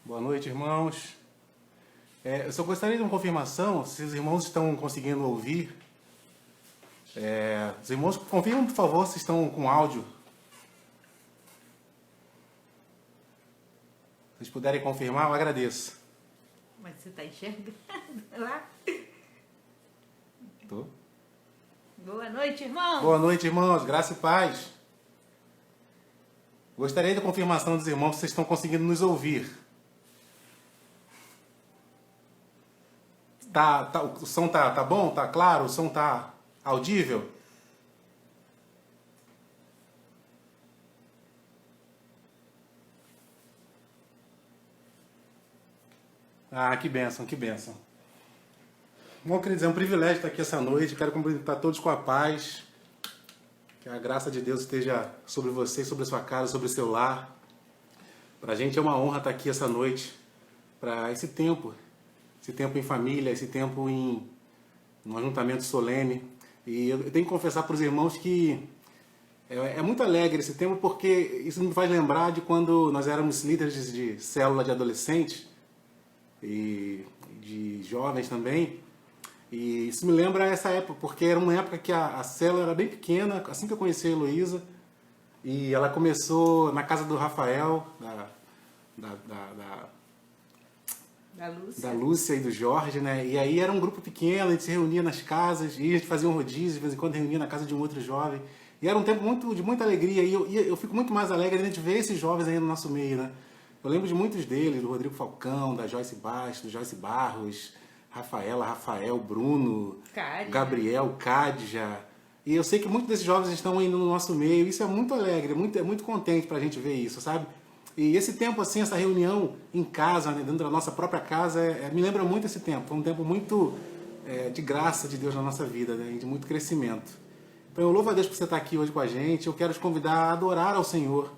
Boa noite, irmãos. Eu só gostaria de uma confirmação, se os irmãos estão conseguindo ouvir. Os irmãos, confirmem, por favor, se estão com áudio. Se vocês puderem confirmar, eu agradeço. Mas você está enxergando lá? Tô. Boa noite, irmão. Boa noite, irmãos. Graça e paz. Gostaria da confirmação dos irmãos se vocês estão conseguindo nos ouvir. O som tá bom? Tá claro? O som tá audível? Ah, que bênção, que bênção. Bom, queridos, é um privilégio estar aqui essa noite. Quero cumprimentar todos com a paz. Que a graça de Deus esteja sobre você, sobre a sua casa, sobre o seu lar. Para a gente é uma honra estar aqui essa noite, para esse tempo em família, esse tempo em um ajuntamento solene. E eu tenho que confessar para os irmãos que é muito alegre esse tempo, porque isso me faz lembrar de quando nós éramos líderes de célula de adolescentes e de jovens também. E isso me lembra essa época, porque era uma época que a célula era bem pequena, assim que eu conheci a Heloísa. E ela começou na casa do Rafael, da Lúcia e do Jorge, né? E aí era um grupo pequeno, a gente se reunia nas casas, e a gente fazia um rodízio, de vez em quando reunia na casa de um outro jovem. E era um tempo de muita alegria, e eu fico muito mais alegre de a gente ver esses jovens aí no nosso meio, né? Eu lembro de muitos deles, do Rodrigo Falcão, da Joyce Bastos, do Joyce Barros, Rafael, Bruno, Cádia. Gabriel, Cádia. E eu sei que muitos desses jovens estão indo no nosso meio, isso é muito alegre, é muito contente pra gente ver isso, sabe? E esse tempo, assim, essa reunião em casa, né, dentro da nossa própria casa, me lembra muito esse tempo. Foi um tempo muito de graça de Deus na nossa vida, né, e de muito crescimento. Então eu louvo a Deus por você estar aqui hoje com a gente. Eu quero te convidar a adorar ao Senhor.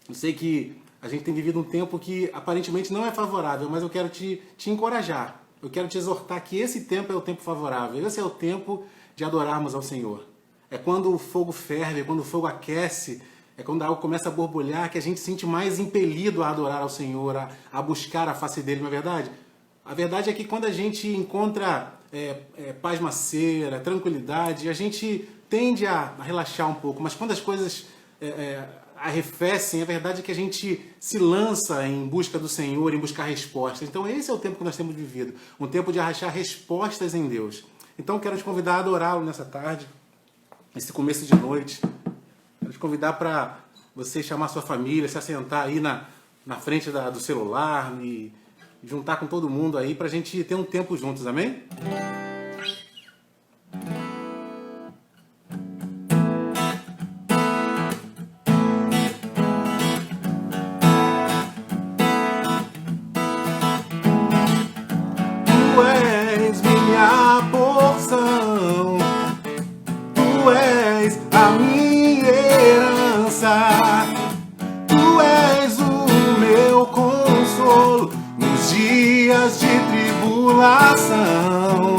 Eu sei que a gente tem vivido um tempo que aparentemente não é favorável, mas eu quero te encorajar. Eu quero te exortar que esse tempo é o tempo favorável. Esse é o tempo de adorarmos ao Senhor. É quando o fogo ferve, quando o fogo aquece, é quando a água começa a borbulhar, que a gente se sente mais impelido a adorar ao Senhor, a buscar a face dele, não é verdade? A verdade é que quando a gente encontra pasmaceira, tranquilidade, a gente tende a relaxar um pouco, mas quando as coisas arrefecem, a verdade é que a gente se lança em busca do Senhor, em buscar respostas. Então esse é o tempo que nós temos vivido, um tempo de achar respostas em Deus. Então quero te convidar a adorá-lo nessa tarde, nesse começo de noite. Quero te convidar para você chamar sua família, se assentar aí na frente do celular e juntar com todo mundo aí para a gente ter um tempo juntos, amém? Tu és minha porção, tu és a minha herança, tu és o meu consolo nos dias de tribulação.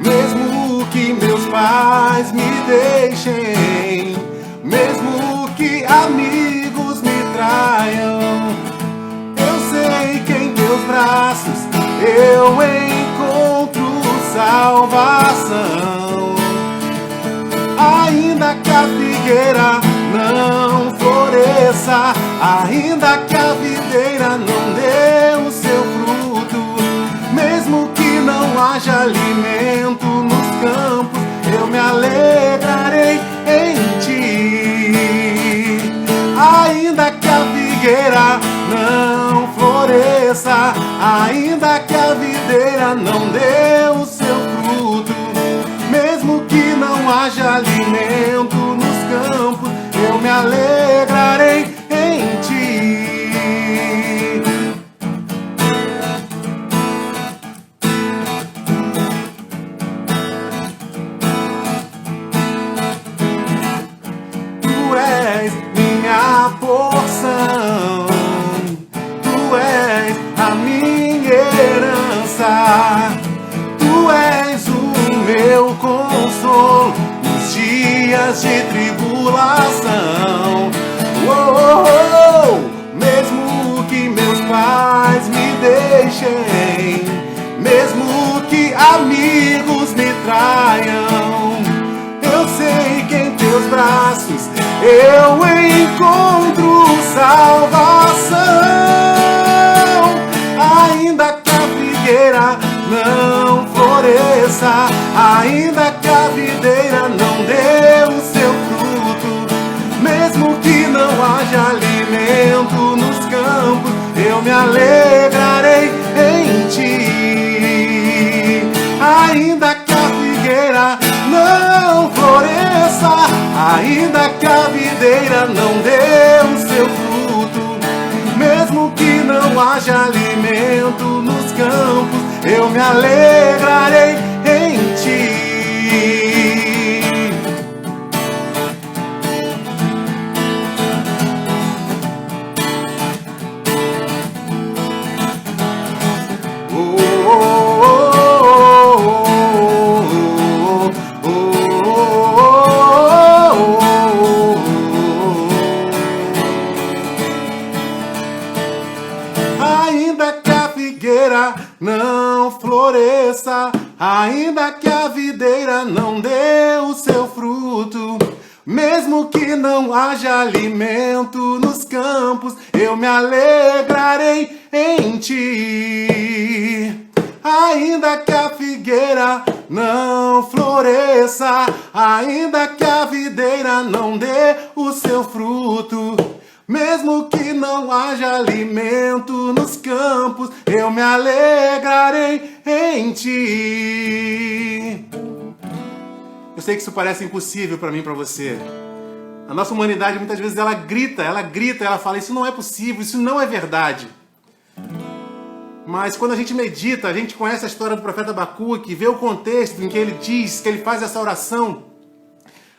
Mesmo que meus pais me deixem, mesmo que amigos me traiam, eu sei que em teus braços eu encontro salvação. Ainda que a figueira não floresça, ainda que a videira não dê o seu fruto, mesmo que não haja alimento nos campos, eu me alegrarei em ti. Ainda que a figueira não floresça, ainda que a videira não dê o seu fruto, mesmo que não haja alimento nos campos, eu me alegrarei em ti. Tu és minha porção, tu és a minha herança, tu és o meu consolo nos dias de tribulação. Oh, oh, oh. deixem, mesmo que amigos me traiam. Eu sei que em teus braços eu encontro salvação. Ainda que a figueira não floresça, ainda que a videira não dê o seu fruto, mesmo que não haja alimento nos campos, eu me alegrarei em ti. Ainda que a figueira não floresça, ainda que a videira não dê o seu fruto, mesmo que não haja alimento nos campos, eu me alegrarei em ti. Ainda que a figueira não floresça, ainda que a videira não dê o seu fruto, mesmo que não haja alimento nos campos, eu me alegrarei em ti. Ainda que a figueira não floresça, ainda que a videira não dê o seu fruto, mesmo que não haja alimento nos campos, eu me alegrarei em ti. Eu sei que isso parece impossível para mim e para você. A nossa humanidade muitas vezes ela grita, ela fala, isso não é possível, isso não é verdade. Mas quando a gente medita, a gente conhece a história do profeta Abacuque, vê o contexto em que ele diz, que ele faz essa oração,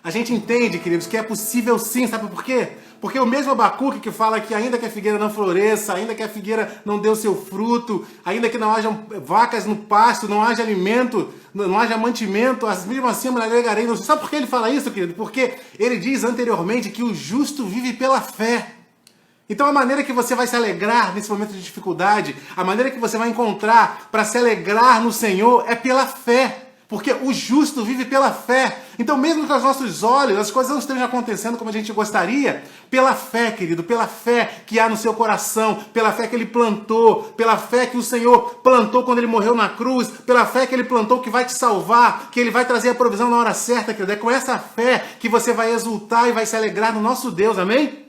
a gente entende, queridos, que é possível sim, sabe por quê? Porque o mesmo Abacuque que fala que ainda que a figueira não floresça, ainda que a figueira não dê o seu fruto, ainda que não haja vacas no pasto, não haja alimento, não haja mantimento, mesmo assim eu me alegrarei. Sabe por que ele fala isso, querido? Porque ele diz anteriormente que o justo vive pela fé. Então a maneira que você vai se alegrar nesse momento de dificuldade, a maneira que você vai encontrar para se alegrar no Senhor é pela fé. Porque o justo vive pela fé. Então mesmo que aos nossos olhos as coisas não estejam acontecendo como a gente gostaria, pela fé, querido, pela fé que há no seu coração, pela fé que ele plantou, pela fé que o Senhor plantou quando ele morreu na cruz, pela fé que ele plantou que vai te salvar, que ele vai trazer a provisão na hora certa, querido. É com essa fé que você vai exultar e vai se alegrar no nosso Deus, amém?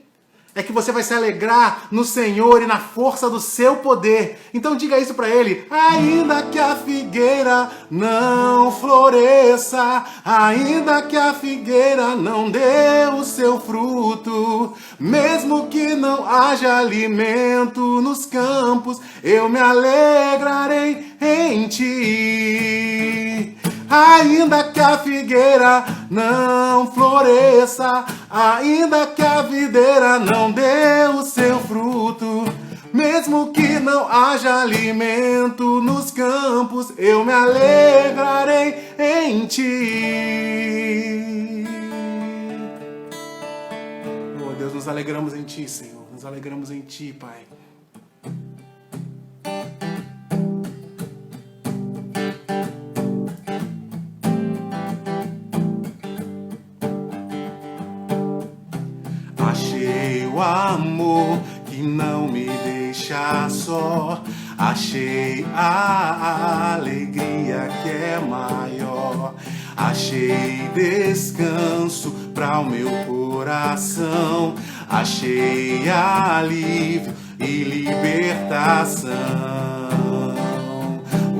É que você vai se alegrar no Senhor e na força do seu poder. Então diga isso para ele. Ainda que a figueira não floresça, ainda que a figueira não dê o seu fruto, mesmo que não haja alimento nos campos, eu me alegrarei em ti. Ainda que a figueira não floresça, ainda que a videira não dê o seu fruto, mesmo que não haja alimento nos campos, eu me alegrarei em ti. Oh Deus, nos alegramos em ti, Senhor, nos alegramos em ti, Pai. Achei o amor que não me deixa só, achei a alegria que é maior, achei descanso para o meu coração, achei alívio e libertação.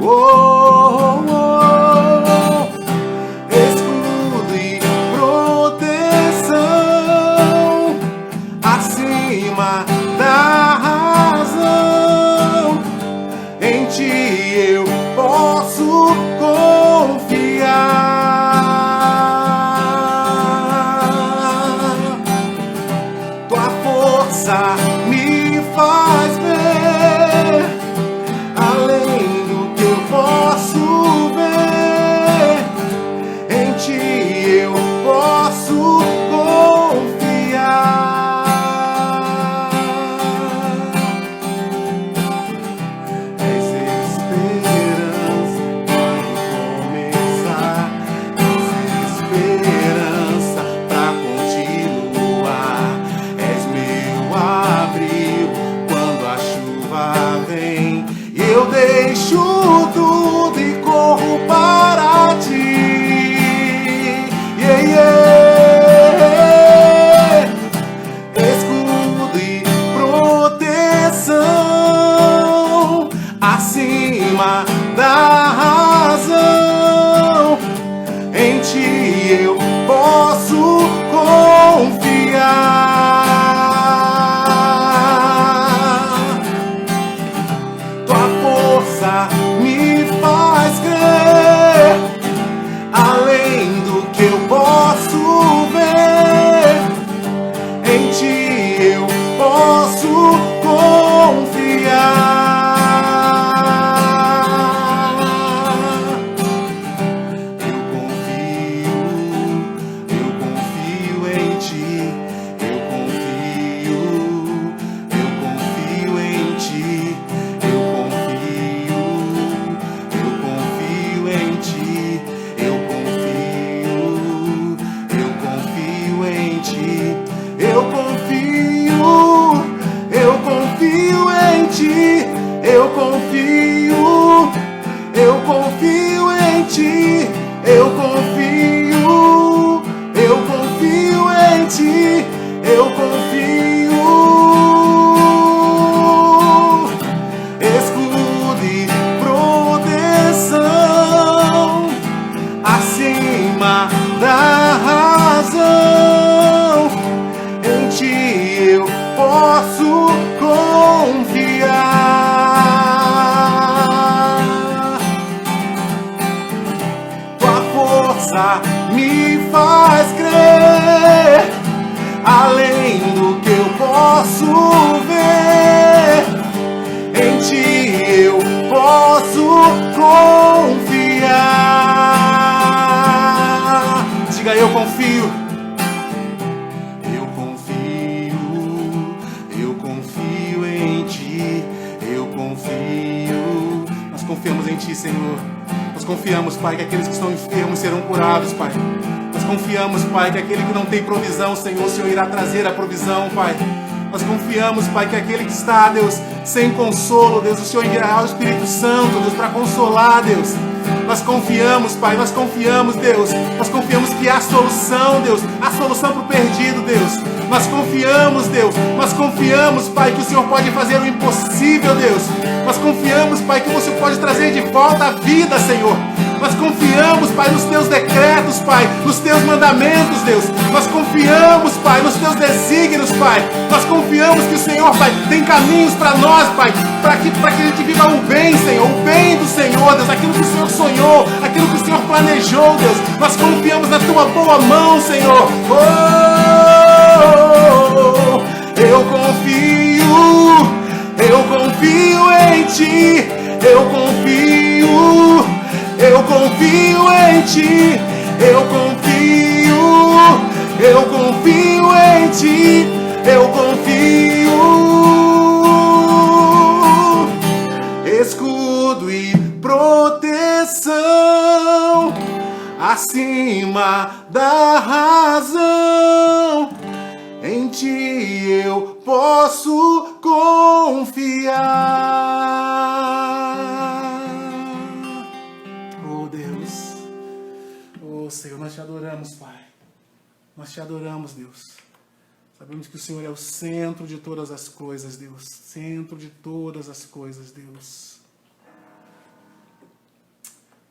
Oh, oh, oh. Escudo e proteção acima da razão, em ti eu posso confiar. Tua força me faz ver além do que eu posso confio em ti, eu confio em ti, eu confio. Escudo e proteção acima da razão, em ti eu posso confiar. Tua força me faz crer, além do que eu posso ver, em ti eu posso confiar. Diga, eu confio. Eu confio em ti, eu confio. Nós confiamos em ti, Senhor. Nós confiamos, Pai, que aqueles que estão enfermos serão curados, Pai. Nós confiamos, Pai, que aquele que não tem provisão, Senhor, o Senhor irá trazer a provisão, Pai. Nós confiamos, Pai, que aquele que está, Deus, sem consolo, Deus, o Senhor enviará o Espírito Santo, Deus, para consolar, Deus. Nós confiamos, Pai, nós confiamos, Deus. Nós confiamos que há solução, Deus. Há solução para o perdido, Deus. Nós confiamos, Deus. Nós confiamos, Pai, que o Senhor pode fazer o impossível, Deus. Nós confiamos, Pai, que você pode trazer de volta a vida, Senhor. Nós confiamos, Pai, nos teus decretos, Pai, nos teus mandamentos, Deus. Nós confiamos, Pai, nos teus desígnios, Pai. Nós confiamos que o Senhor, Pai, tem caminhos para nós, Pai, para que a gente viva o bem, Senhor, o bem do Senhor, Deus, aquilo que o Senhor sonhou, aquilo que o Senhor planejou, Deus. Nós confiamos na tua boa mão, Senhor. Eu confio em ti, eu confio em ti, eu confio em ti, eu confio. Escudo e proteção acima da razão, em ti eu posso confiar. Oh Deus, oh Senhor, nós te adoramos, Pai. Nós te adoramos, Deus. Sabemos que o Senhor é o centro de todas as coisas, Deus. Centro de todas as coisas, Deus.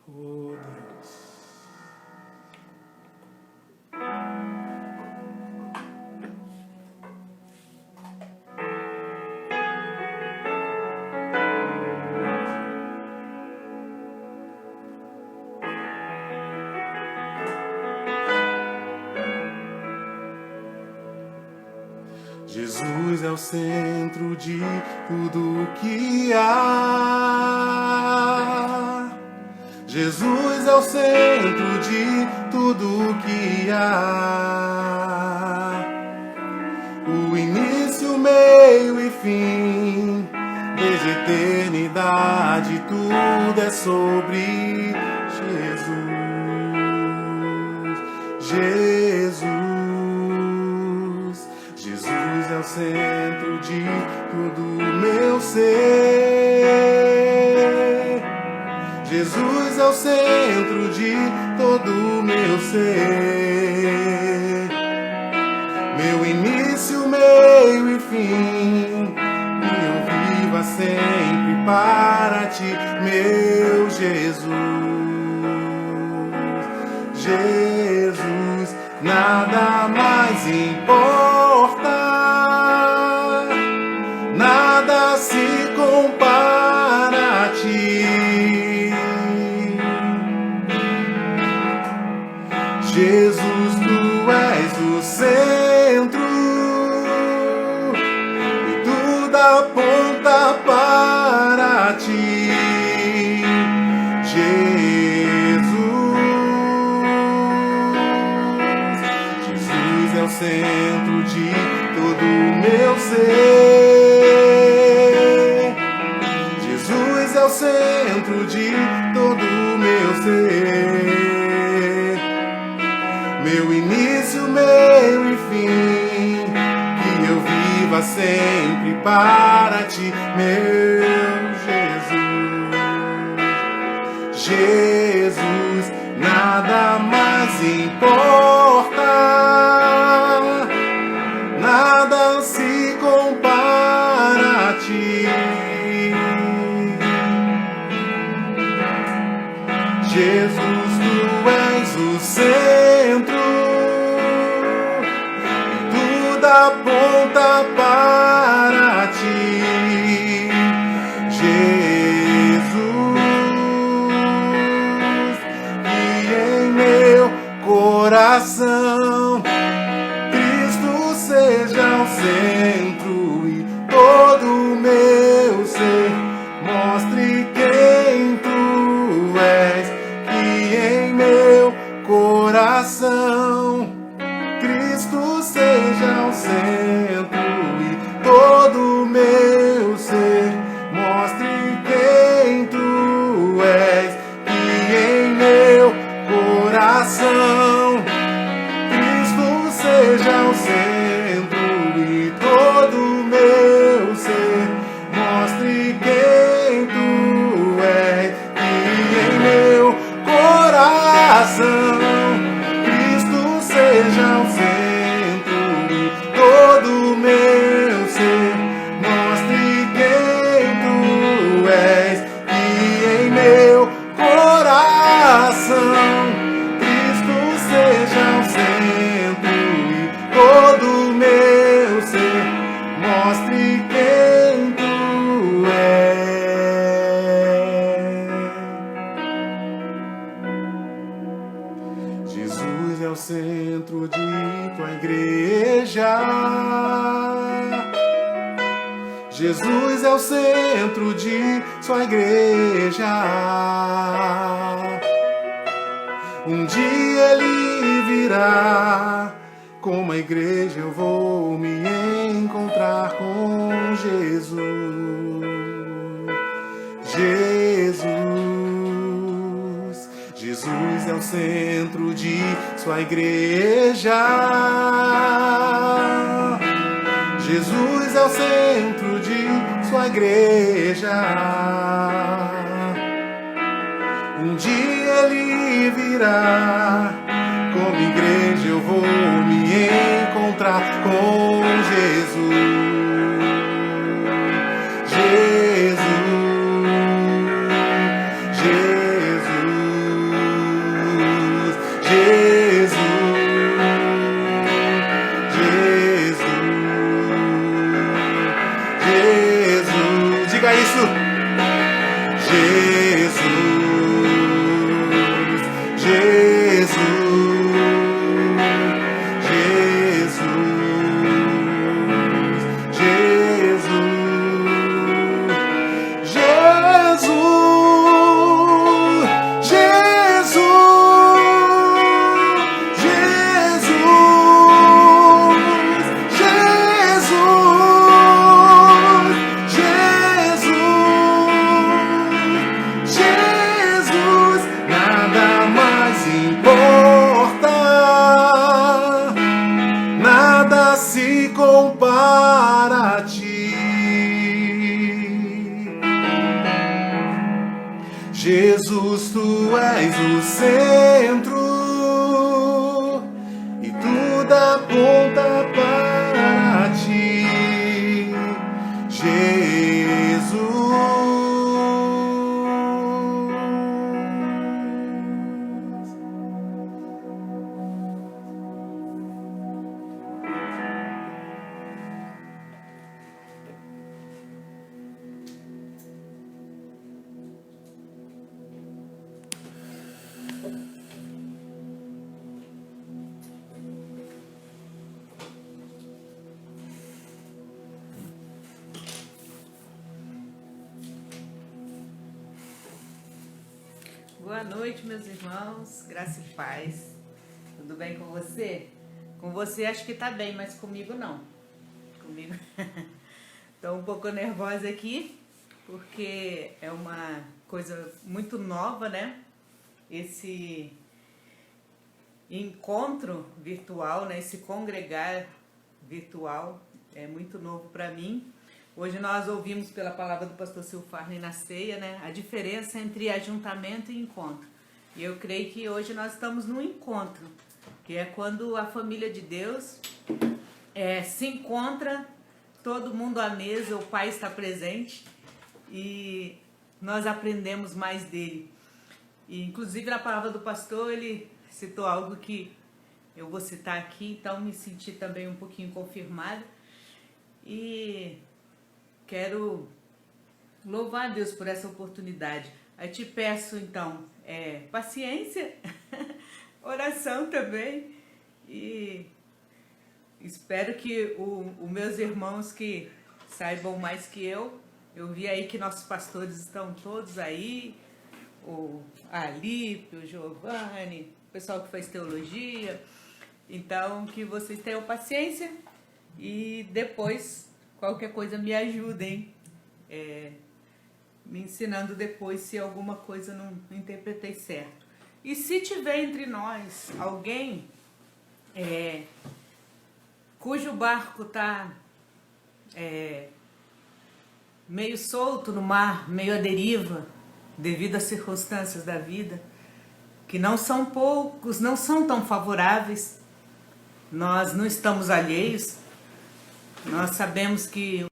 Oh Deus. Jesus é o centro de tudo que há. Jesus é o centro de tudo que há. O início, meio e fim, desde a eternidade, tudo é sobre Jesus. Jesus é o centro de todo o meu ser. Jesus é o centro de todo o meu ser. Meu início, meio e fim, que eu viva sempre para ti, meu Jesus. Jesus, nada mais importa, nada se compara a ti. Jesus, tu és o centro e tudo aponta para ti. Jesus é o centro de todo o meu ser. Jesus é o centro de todo o meu ser. Meu início, meio e fim, que eu viva sempre para ti, meu Jesus. Jesus, nada mais importa, nada se compara a ti. Jesus, tu és o centro, e tudo aponta para ti. Jesus, que em meu coração Cristo seja o centro e todo o meu ser mostre quem tu és. Que em meu coração Cristo seja o centro e todo o meu ser mostre quem tu és. Que em meu coração Cristo seja o centro e todo o meu ser mostre quem tu és. Que em meu coração Cristo seja o centro e todo o meu ser mostre quem tu és. Que em meu coração Cristo seja o centro e todo o meu ser mostre quem tu és. Jesus é o centro de tua igreja. Jesus é o centro de sua igreja. Um dia ele virá, como a igreja eu vou me encontrar com Jesus. Jesus é o centro de sua igreja. Jesus é o centro de sua igreja. Um dia ele virá, como igreja eu vou me encontrar com Jesus. Diga isso. Se compara a ti. Jesus, tu és o centro e tudo aponta para ti. Jesus. Boa noite, meus irmãos, graça e paz. Tudo bem com você? Com você acho que tá bem, mas comigo não. Comigo tô um pouco nervosa aqui, porque é uma coisa muito nova, né? Esse encontro virtual, né? Esse congregar virtual é muito novo para mim, Hoje nós ouvimos pela palavra do pastor Silfarney na ceia, né, a diferença entre ajuntamento e encontro. E eu creio que hoje nós estamos num encontro, que é quando a família de Deus se encontra, todo mundo à mesa, o Pai está presente e nós aprendemos mais dele. E, inclusive, na palavra do pastor, ele citou algo que eu vou citar aqui, então me senti também um pouquinho confirmada. E quero louvar a Deus por essa oportunidade. Aí te peço, então, paciência, oração também, e espero que os meus irmãos que saibam mais que eu vi aí que nossos pastores estão todos aí, o Alípio, o Giovanni, o pessoal que faz teologia. Então, que vocês tenham paciência e depois, qualquer coisa, me ajudem, me ensinando depois se alguma coisa não interpretei certo. E se tiver entre nós alguém cujo barco está meio solto no mar, meio à deriva, devido às circunstâncias da vida, que não são poucos, não são tão favoráveis, nós não estamos alheios, nós sabemos que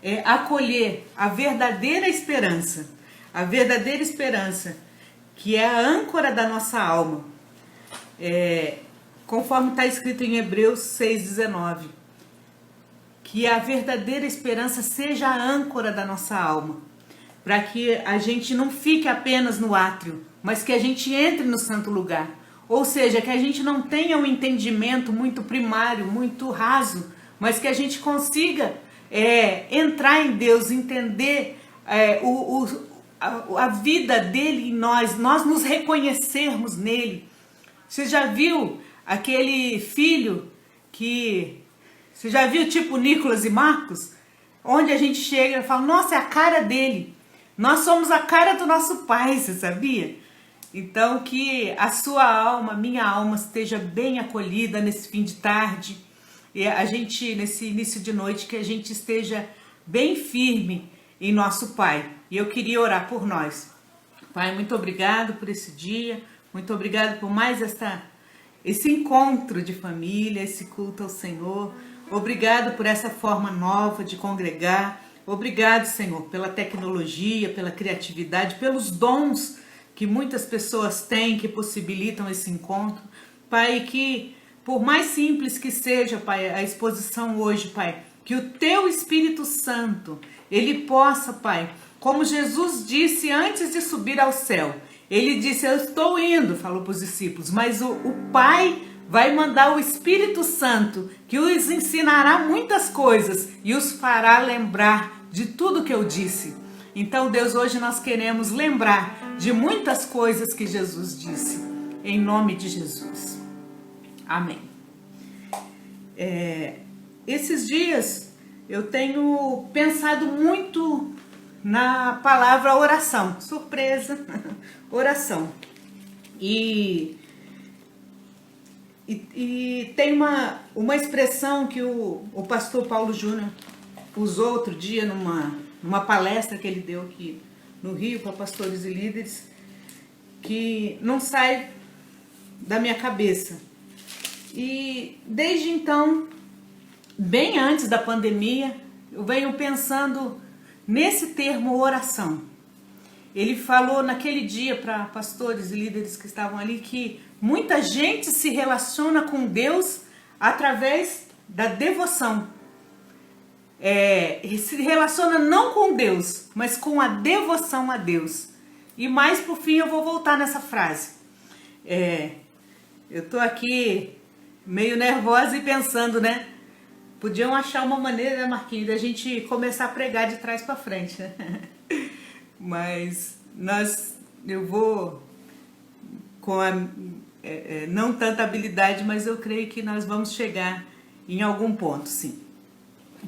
é acolher a verdadeira esperança que é a âncora da nossa alma, conforme está escrito em Hebreus 6,19, que a verdadeira esperança seja a âncora da nossa alma, para que a gente não fique apenas no átrio, mas que a gente entre no santo lugar, ou seja, que a gente não tenha um entendimento muito primário, muito raso, mas que a gente consiga entrar em Deus, entender a vida dele em nós nos reconhecermos nele. Você já viu aquele filho que... Você já viu tipo Nicolas e Marcos? Onde a gente chega e fala, nossa, é a cara dele. Nós somos a cara do nosso pai, você sabia? Então que a sua alma, minha alma, esteja bem acolhida nesse fim de tarde. E a gente, nesse início de noite, que a gente esteja bem firme em nosso Pai. E eu queria orar por nós. Pai, muito obrigado por esse dia, muito obrigado por mais esse encontro de família, esse culto ao Senhor. Obrigado por essa forma nova de congregar. Obrigado, Senhor, pela tecnologia, pela criatividade, pelos dons que muitas pessoas têm que possibilitam esse encontro. Pai, que... por mais simples que seja, Pai, a exposição hoje, Pai, que o Teu Espírito Santo, Ele possa, Pai, como Jesus disse antes de subir ao céu, Ele disse, eu estou indo, falou para os discípulos, mas o Pai vai mandar o Espírito Santo, que os ensinará muitas coisas e os fará lembrar de tudo que eu disse. Então, Deus, hoje nós queremos lembrar de muitas coisas que Jesus disse, em nome de Jesus. Amém. Esses dias eu tenho pensado muito na palavra oração. Surpresa, oração. E tem uma expressão que o pastor Paulo Júnior usou outro dia numa palestra que ele deu aqui no Rio para pastores e líderes, que não sai da minha cabeça. E desde então, bem antes da pandemia, eu venho pensando nesse termo oração. Ele falou naquele dia para pastores e líderes que estavam ali que muita gente se relaciona com Deus através da devoção. Se relaciona não com Deus, mas com a devoção a Deus. E mais por fim eu vou voltar nessa frase. Eu estou aqui meio nervosa e pensando, né? Podiam achar uma maneira, né, Marquinhos, da gente começar a pregar de trás para frente, né? Mas eu vou com a não tanta habilidade, mas eu creio que nós vamos chegar em algum ponto, sim,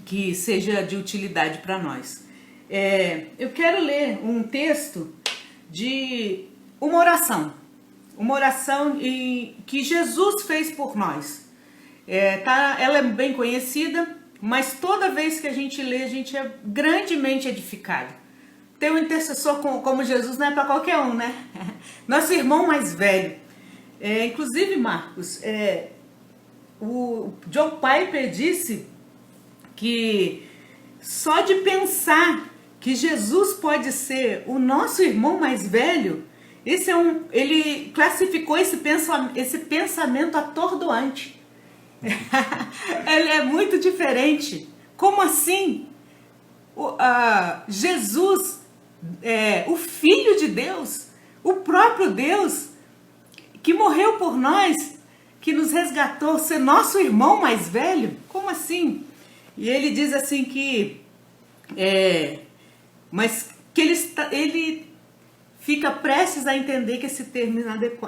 que seja de utilidade para nós. Eu quero ler um texto de uma oração que Jesus fez por nós. Ela é bem conhecida, mas toda vez que a gente lê, a gente é grandemente edificado. Ter um intercessor como Jesus não é para qualquer um, né? Nosso irmão mais velho. Inclusive, Marcos, o John Piper disse que só de pensar que Jesus pode ser o nosso irmão mais velho, ele classificou esse pensamento atordoante. Ele é muito diferente. Como assim? Jesus, o Filho de Deus, o próprio Deus, que morreu por nós, que nos resgatou, ser nosso irmão mais velho? Como assim? E ele diz assim que mas que ele fica prestes a entender que esse termo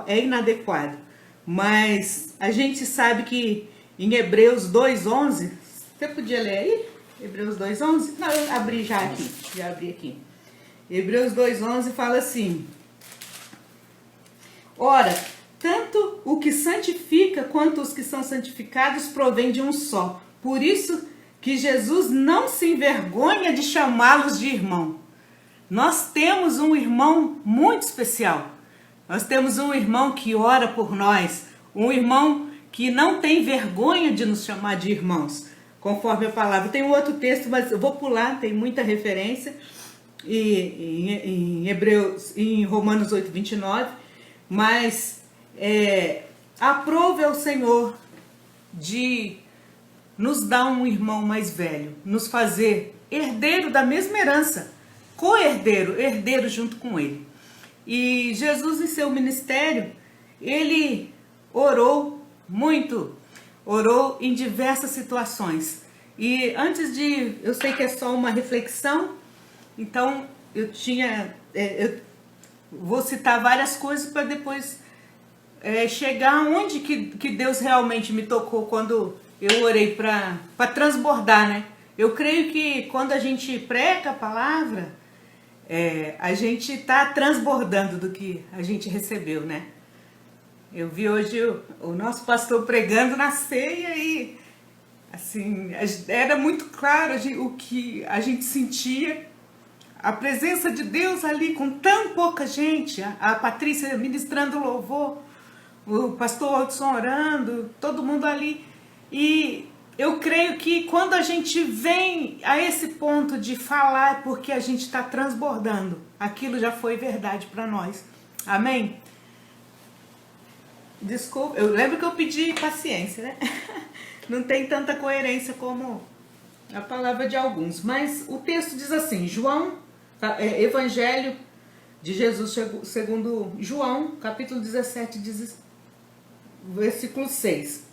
é inadequado. Mas a gente sabe que em Hebreus 2:11, você podia ler aí? Hebreus 2:11? Não, eu abri já abri aqui. Hebreus 2:11 fala assim: ora, tanto o que santifica quanto os que são santificados provém de um só. Por isso que Jesus não se envergonha de chamá-los de irmão. Nós temos um irmão muito especial. Nós temos um irmão que ora por nós, um irmão que não tem vergonha de nos chamar de irmãos, conforme a palavra. Tem um outro texto, mas eu vou pular, tem muita referência, em Romanos 8:29, mas aprove ao Senhor de nos dar um irmão mais velho, nos fazer herdeiro da mesma herança, co-herdeiro, herdeiro junto com ele. E Jesus, em seu ministério, ele orou muito, orou em diversas situações. E eu sei que é só uma reflexão, então eu vou citar várias coisas para depois chegar onde que Deus realmente me tocou quando eu orei para transbordar, né? Eu creio que quando a gente prega a palavra, a gente está transbordando do que a gente recebeu, né? Eu vi hoje o nosso pastor pregando na ceia e, assim, era muito claro o que a gente sentia, a presença de Deus ali com tão pouca gente, a Patrícia ministrando louvor, o pastor Hudson orando, todo mundo ali. E eu creio que quando a gente vem a esse ponto de falar, porque a gente está transbordando, aquilo já foi verdade para nós. Amém? Desculpa, eu lembro que eu pedi paciência, né? Não tem tanta coerência como a palavra de alguns. Mas o texto diz assim, Evangelho de Jesus segundo João, capítulo 17, versículo 6.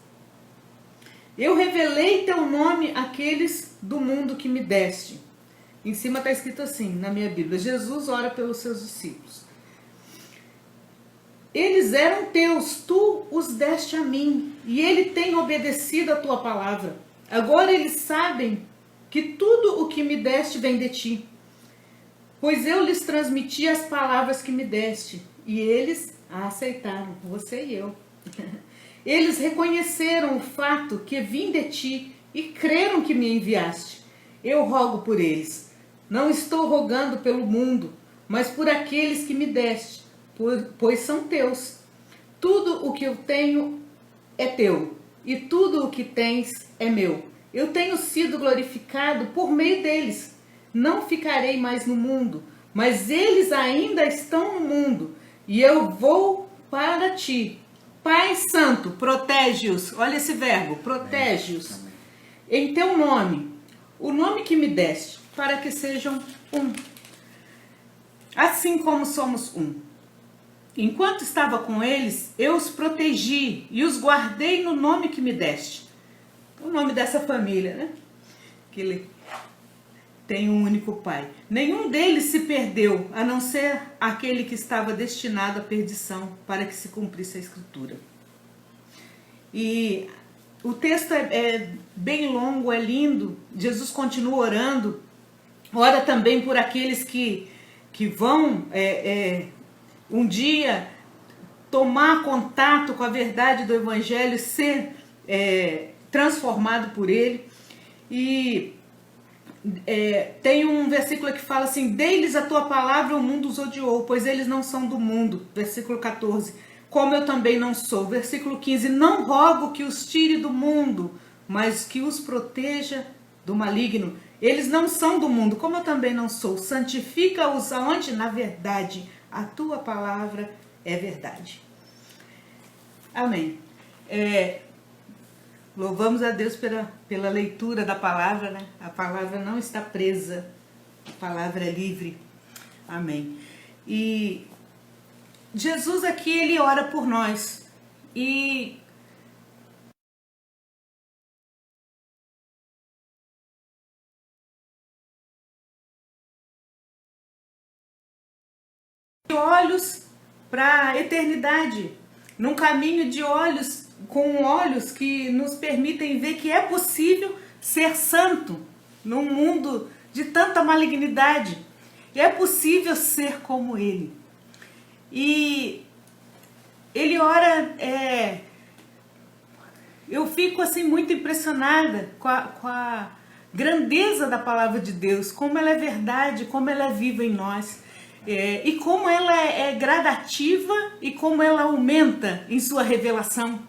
Eu revelei teu nome àqueles do mundo que me deste. Em cima está escrito assim, na minha Bíblia, Jesus ora pelos seus discípulos. Eles eram teus, tu os deste a mim, e ele tem obedecido a tua palavra. Agora eles sabem que tudo o que me deste vem de ti, pois eu lhes transmiti as palavras que me deste, e eles a aceitaram, você e eu. Eles reconheceram o fato que vim de ti e creram que me enviaste. Eu rogo por eles. Não estou rogando pelo mundo, mas por aqueles que me deste, pois são teus. Tudo o que eu tenho é teu, e tudo o que tens é meu. Eu tenho sido glorificado por meio deles. Não ficarei mais no mundo, mas eles ainda estão no mundo, e eu vou para ti. Pai Santo, protege-os. Olha esse verbo, protege-os. Em teu nome, o nome que me deste, para que sejam um. Assim como somos um. Enquanto estava com eles, eu os protegi e os guardei no nome que me deste. O nome dessa família, né? Que ele tem um único Pai. Nenhum deles se perdeu, a não ser aquele que estava destinado à perdição, para que se cumprisse a Escritura. E o texto é bem longo, é lindo. Jesus continua orando. Ora também por aqueles que vão um dia tomar contato com a verdade do Evangelho, ser transformado por ele. E tem um versículo que fala assim: dei-lhes a tua palavra, o mundo os odiou, pois eles não são do mundo. Versículo 14, como eu também não sou. Versículo 15, não rogo que os tire do mundo, mas que os proteja do maligno. Eles não são do mundo, como eu também não sou. Santifica-os aonde? Na verdade. A tua palavra é verdade. Amém. Louvamos a Deus pela leitura da palavra, né? A palavra não está presa, a palavra é livre. Amém. E Jesus aqui, ele ora por nós. E olhos para a eternidade, num caminho de olhos, com olhos que nos permitem ver que é possível ser santo num mundo de tanta malignidade. É possível ser como ele. E ele ora, eu fico assim muito impressionada com a grandeza da palavra de Deus, como ela é verdade, como ela é viva em nós. E como ela é gradativa e como ela aumenta em sua revelação.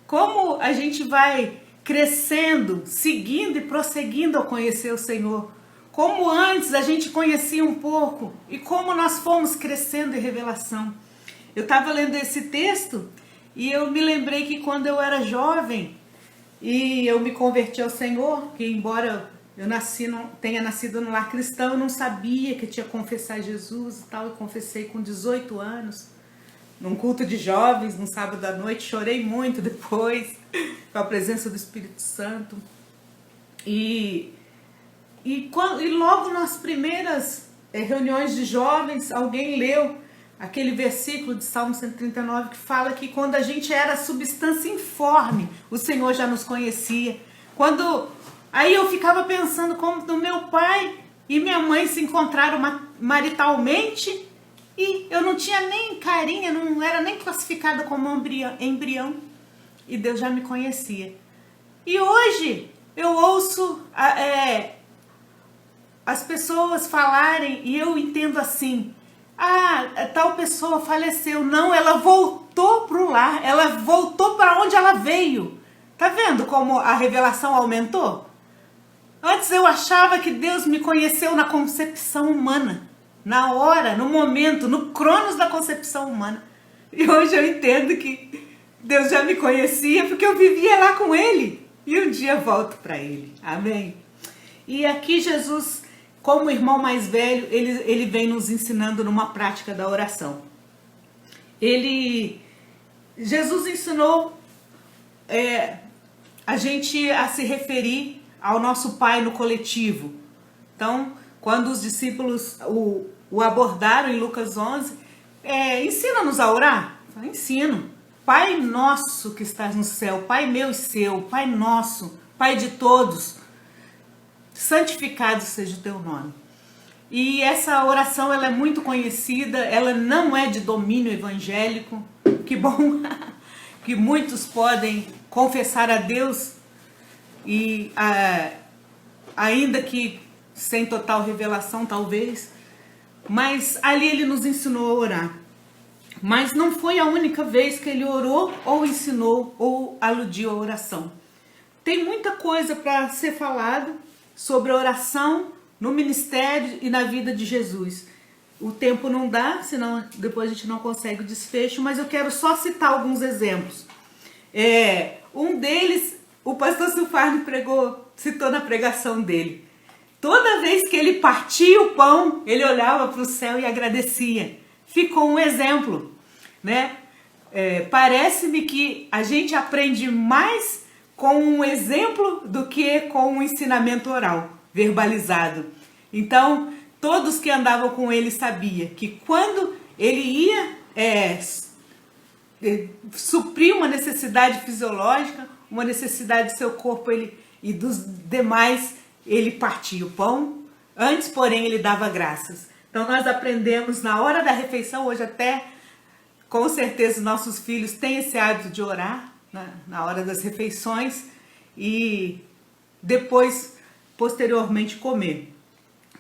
Como a gente vai crescendo, seguindo e prosseguindo ao conhecer o Senhor. Como antes a gente conhecia um pouco e como nós fomos crescendo em revelação. Eu estava lendo esse texto e eu me lembrei que quando eu era jovem e eu me converti ao Senhor, que embora eu tenha nascido no lar cristão, eu não sabia que tinha que confessar Jesus e tal. Eu confessei com 18 anos, num culto de jovens, num sábado à noite. Chorei muito depois, com a presença do Espírito Santo. E logo nas primeiras reuniões de jovens, alguém leu aquele versículo de Salmo 139 que fala que quando a gente era substância informe, o Senhor já nos conhecia. Aí eu ficava pensando como do meu pai e minha mãe se encontraram maritalmente e eu não tinha nem carinha, não era nem classificada como embrião e Deus já me conhecia. E hoje eu ouço as pessoas falarem e eu entendo assim: tal pessoa faleceu. Não, ela voltou para o lar, ela voltou para onde ela veio. Tá vendo como a revelação aumentou? Antes eu achava que Deus me conheceu na concepção humana, na hora, no momento, no cronos da concepção humana. E hoje eu entendo que Deus já me conhecia porque eu vivia lá com Ele. E um dia volto para Ele. Amém? E aqui Jesus, como irmão mais velho, ele vem nos ensinando numa prática da oração. Jesus ensinou a gente a se referir ao nosso Pai no coletivo. Então, quando os discípulos o abordaram em Lucas 11, ensina-nos a orar. Ensino. Pai nosso que estás no céu, Pai meu e seu, Pai nosso, Pai de todos, santificado seja o teu nome. E essa oração ela é muito conhecida, ela não é de domínio evangélico. Que bom que muitos podem confessar a Deus e ainda que sem total revelação talvez, mas ali ele nos ensinou a orar. Mas não foi a única vez que ele orou ou ensinou ou aludiu à oração. Tem muita coisa para ser falado sobre a oração no ministério e na vida de Jesus. O tempo não dá, senão depois a gente não consegue o desfecho, mas eu quero só citar alguns exemplos. Um deles, o pastor Silfarne citou na pregação dele. Toda vez que ele partia o pão, ele olhava para o céu e agradecia. Ficou um exemplo, né? Parece-me que a gente aprende mais com um exemplo do que com um ensinamento oral, verbalizado. Então, todos que andavam com ele sabiam que quando ele ia suprir uma necessidade fisiológica, uma necessidade do seu corpo e dos demais, ele partia o pão. Antes, porém, ele dava graças. Então, nós aprendemos na hora da refeição, hoje até, com certeza, nossos filhos têm esse hábito de orar na hora das refeições e depois, posteriormente, comer.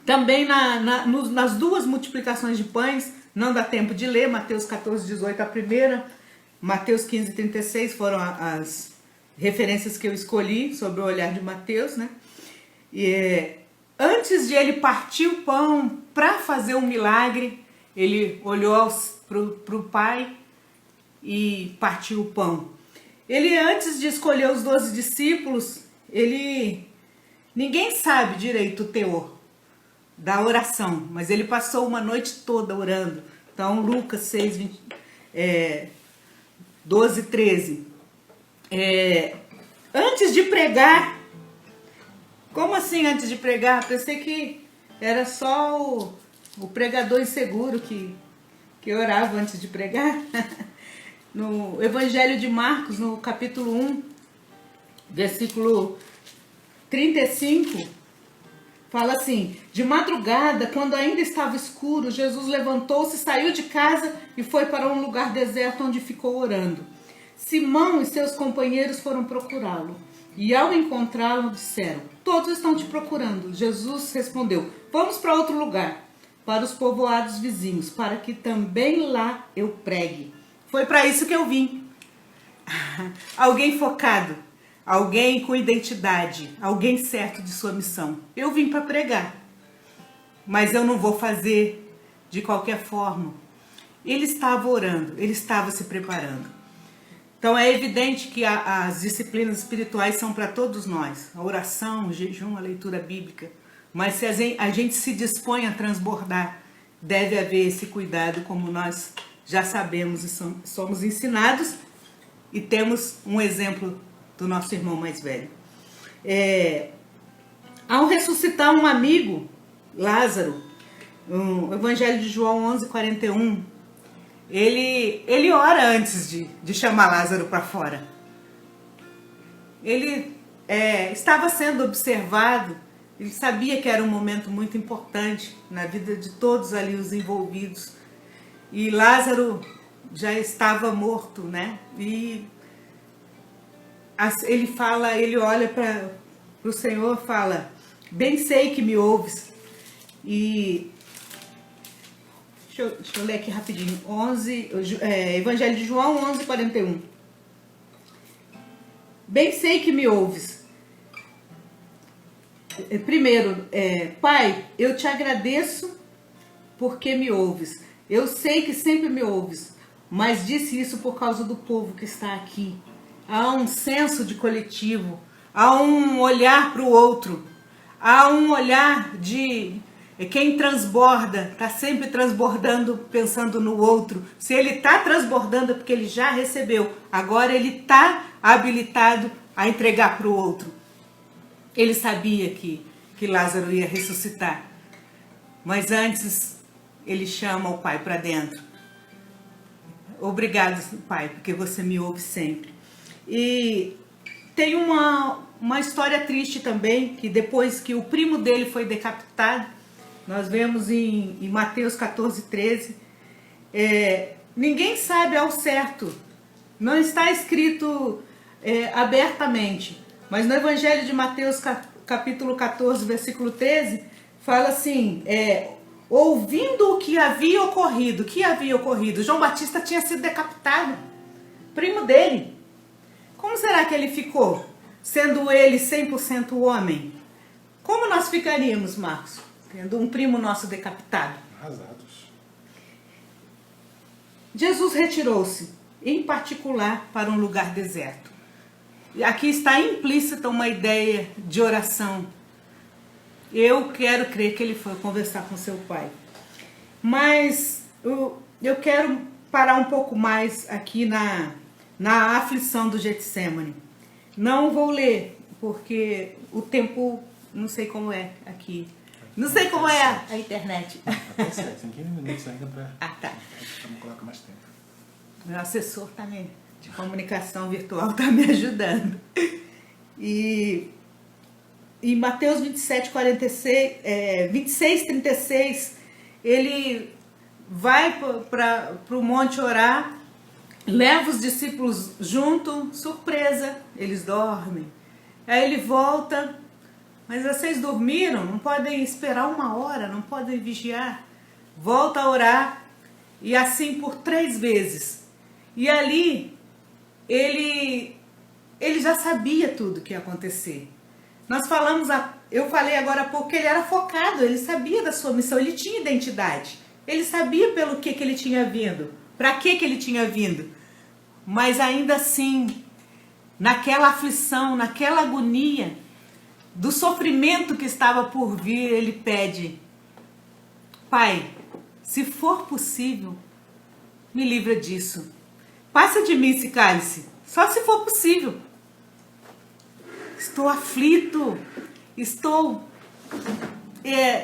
Também nas duas multiplicações de pães, não dá tempo de ler, Mateus 14, 18 a primeira, Mateus 15, 36 foram as referências que eu escolhi sobre o olhar de Mateus, né? Antes de ele partir o pão para fazer um milagre, ele olhou para o Pai e partiu o pão. Ele, antes de escolher os 12 discípulos, ninguém sabe direito o teor da oração, mas ele passou uma noite toda orando. Então, Lucas 6, 12, 13. Antes de pregar, como assim antes de pregar? Pensei que era só o pregador inseguro que orava antes de pregar. No Evangelho de Marcos, no capítulo 1, versículo 35, fala assim: de madrugada, quando ainda estava escuro, Jesus levantou-se, saiu de casa e foi para um lugar deserto onde ficou orando. Simão e seus companheiros foram procurá-lo. E ao encontrá-lo, disseram: todos estão te procurando. Jesus respondeu: vamos para outro lugar, para os povoados vizinhos, para que também lá eu pregue. Foi para isso que eu vim. Alguém focado, alguém com identidade, alguém certo de sua missão. Eu vim para pregar, mas eu não vou fazer de qualquer forma. Ele estava orando, ele estava se preparando. Então é evidente que as disciplinas espirituais são para todos nós. A oração, o jejum, a leitura bíblica. Mas se a gente se dispõe a transbordar, deve haver esse cuidado, como nós já sabemos e somos ensinados. E temos um exemplo do nosso irmão mais velho. Ao ressuscitar um amigo, Lázaro, no Evangelho de João 11, 41, ele ora antes de chamar Lázaro para fora. Ele estava sendo observado, ele sabia que era um momento muito importante na vida de todos ali os envolvidos. E Lázaro já estava morto, né? E ele olha para o Senhor e fala: bem sei que me ouves. E deixa eu ler aqui rapidinho. Evangelho de João 11, 41. Bem sei que me ouves. Primeiro, Pai, eu te agradeço porque me ouves. Eu sei que sempre me ouves, mas disse isso por causa do povo que está aqui. Há um senso de coletivo, há um olhar para o outro, há um olhar de quem transborda, está sempre transbordando, pensando no outro. Se ele está transbordando é porque ele já recebeu, agora ele está habilitado a entregar para o outro. Ele sabia que Lázaro ia ressuscitar, mas antes ele chama o Pai para dentro. Obrigado, Pai, porque você me ouve sempre. E tem uma história triste também, que depois que o primo dele foi decapitado, nós vemos em Mateus 14, 13, ninguém sabe ao certo, não está escrito abertamente, mas no Evangelho de Mateus capítulo 14, versículo 13, fala assim: ouvindo o que havia ocorrido. O que havia ocorrido? João Batista tinha sido decapitado, primo dele. Como será que ele ficou, sendo ele 100% homem? Como nós ficaríamos, Marcos, tendo um primo nosso decapitado? Arrasados. Jesus retirou-se, em particular, para um lugar deserto. Aqui está implícita uma ideia de oração. Eu quero crer que ele foi conversar com seu pai. Mas eu quero parar um pouco mais aqui na aflição do Getsêmani. Não vou ler, porque o tempo, não sei como é aqui. Não sei como é a internet. Até certo, tem 15 minutos ainda para... Tá. Vamos colocar mais tempo. Meu assessor de comunicação virtual está me ajudando. E Mateus 26, 36, ele vai para o monte orar, leva os discípulos junto, surpresa, eles dormem. Aí ele volta, mas vocês dormiram? Não podem esperar 1 hora, não podem vigiar. Volta a orar, e assim por 3 vezes. E ali, ele já sabia tudo que ia acontecer. Eu falei agora há pouco que ele era focado, ele sabia da sua missão, ele tinha identidade. Ele sabia pelo que ele tinha vindo, para que ele tinha vindo. Mas ainda assim, naquela aflição, naquela agonia, do sofrimento que estava por vir, ele pede: Pai, se for possível, me livra disso. Passa de mim esse cálice, só se for possível. Estou aflito, estou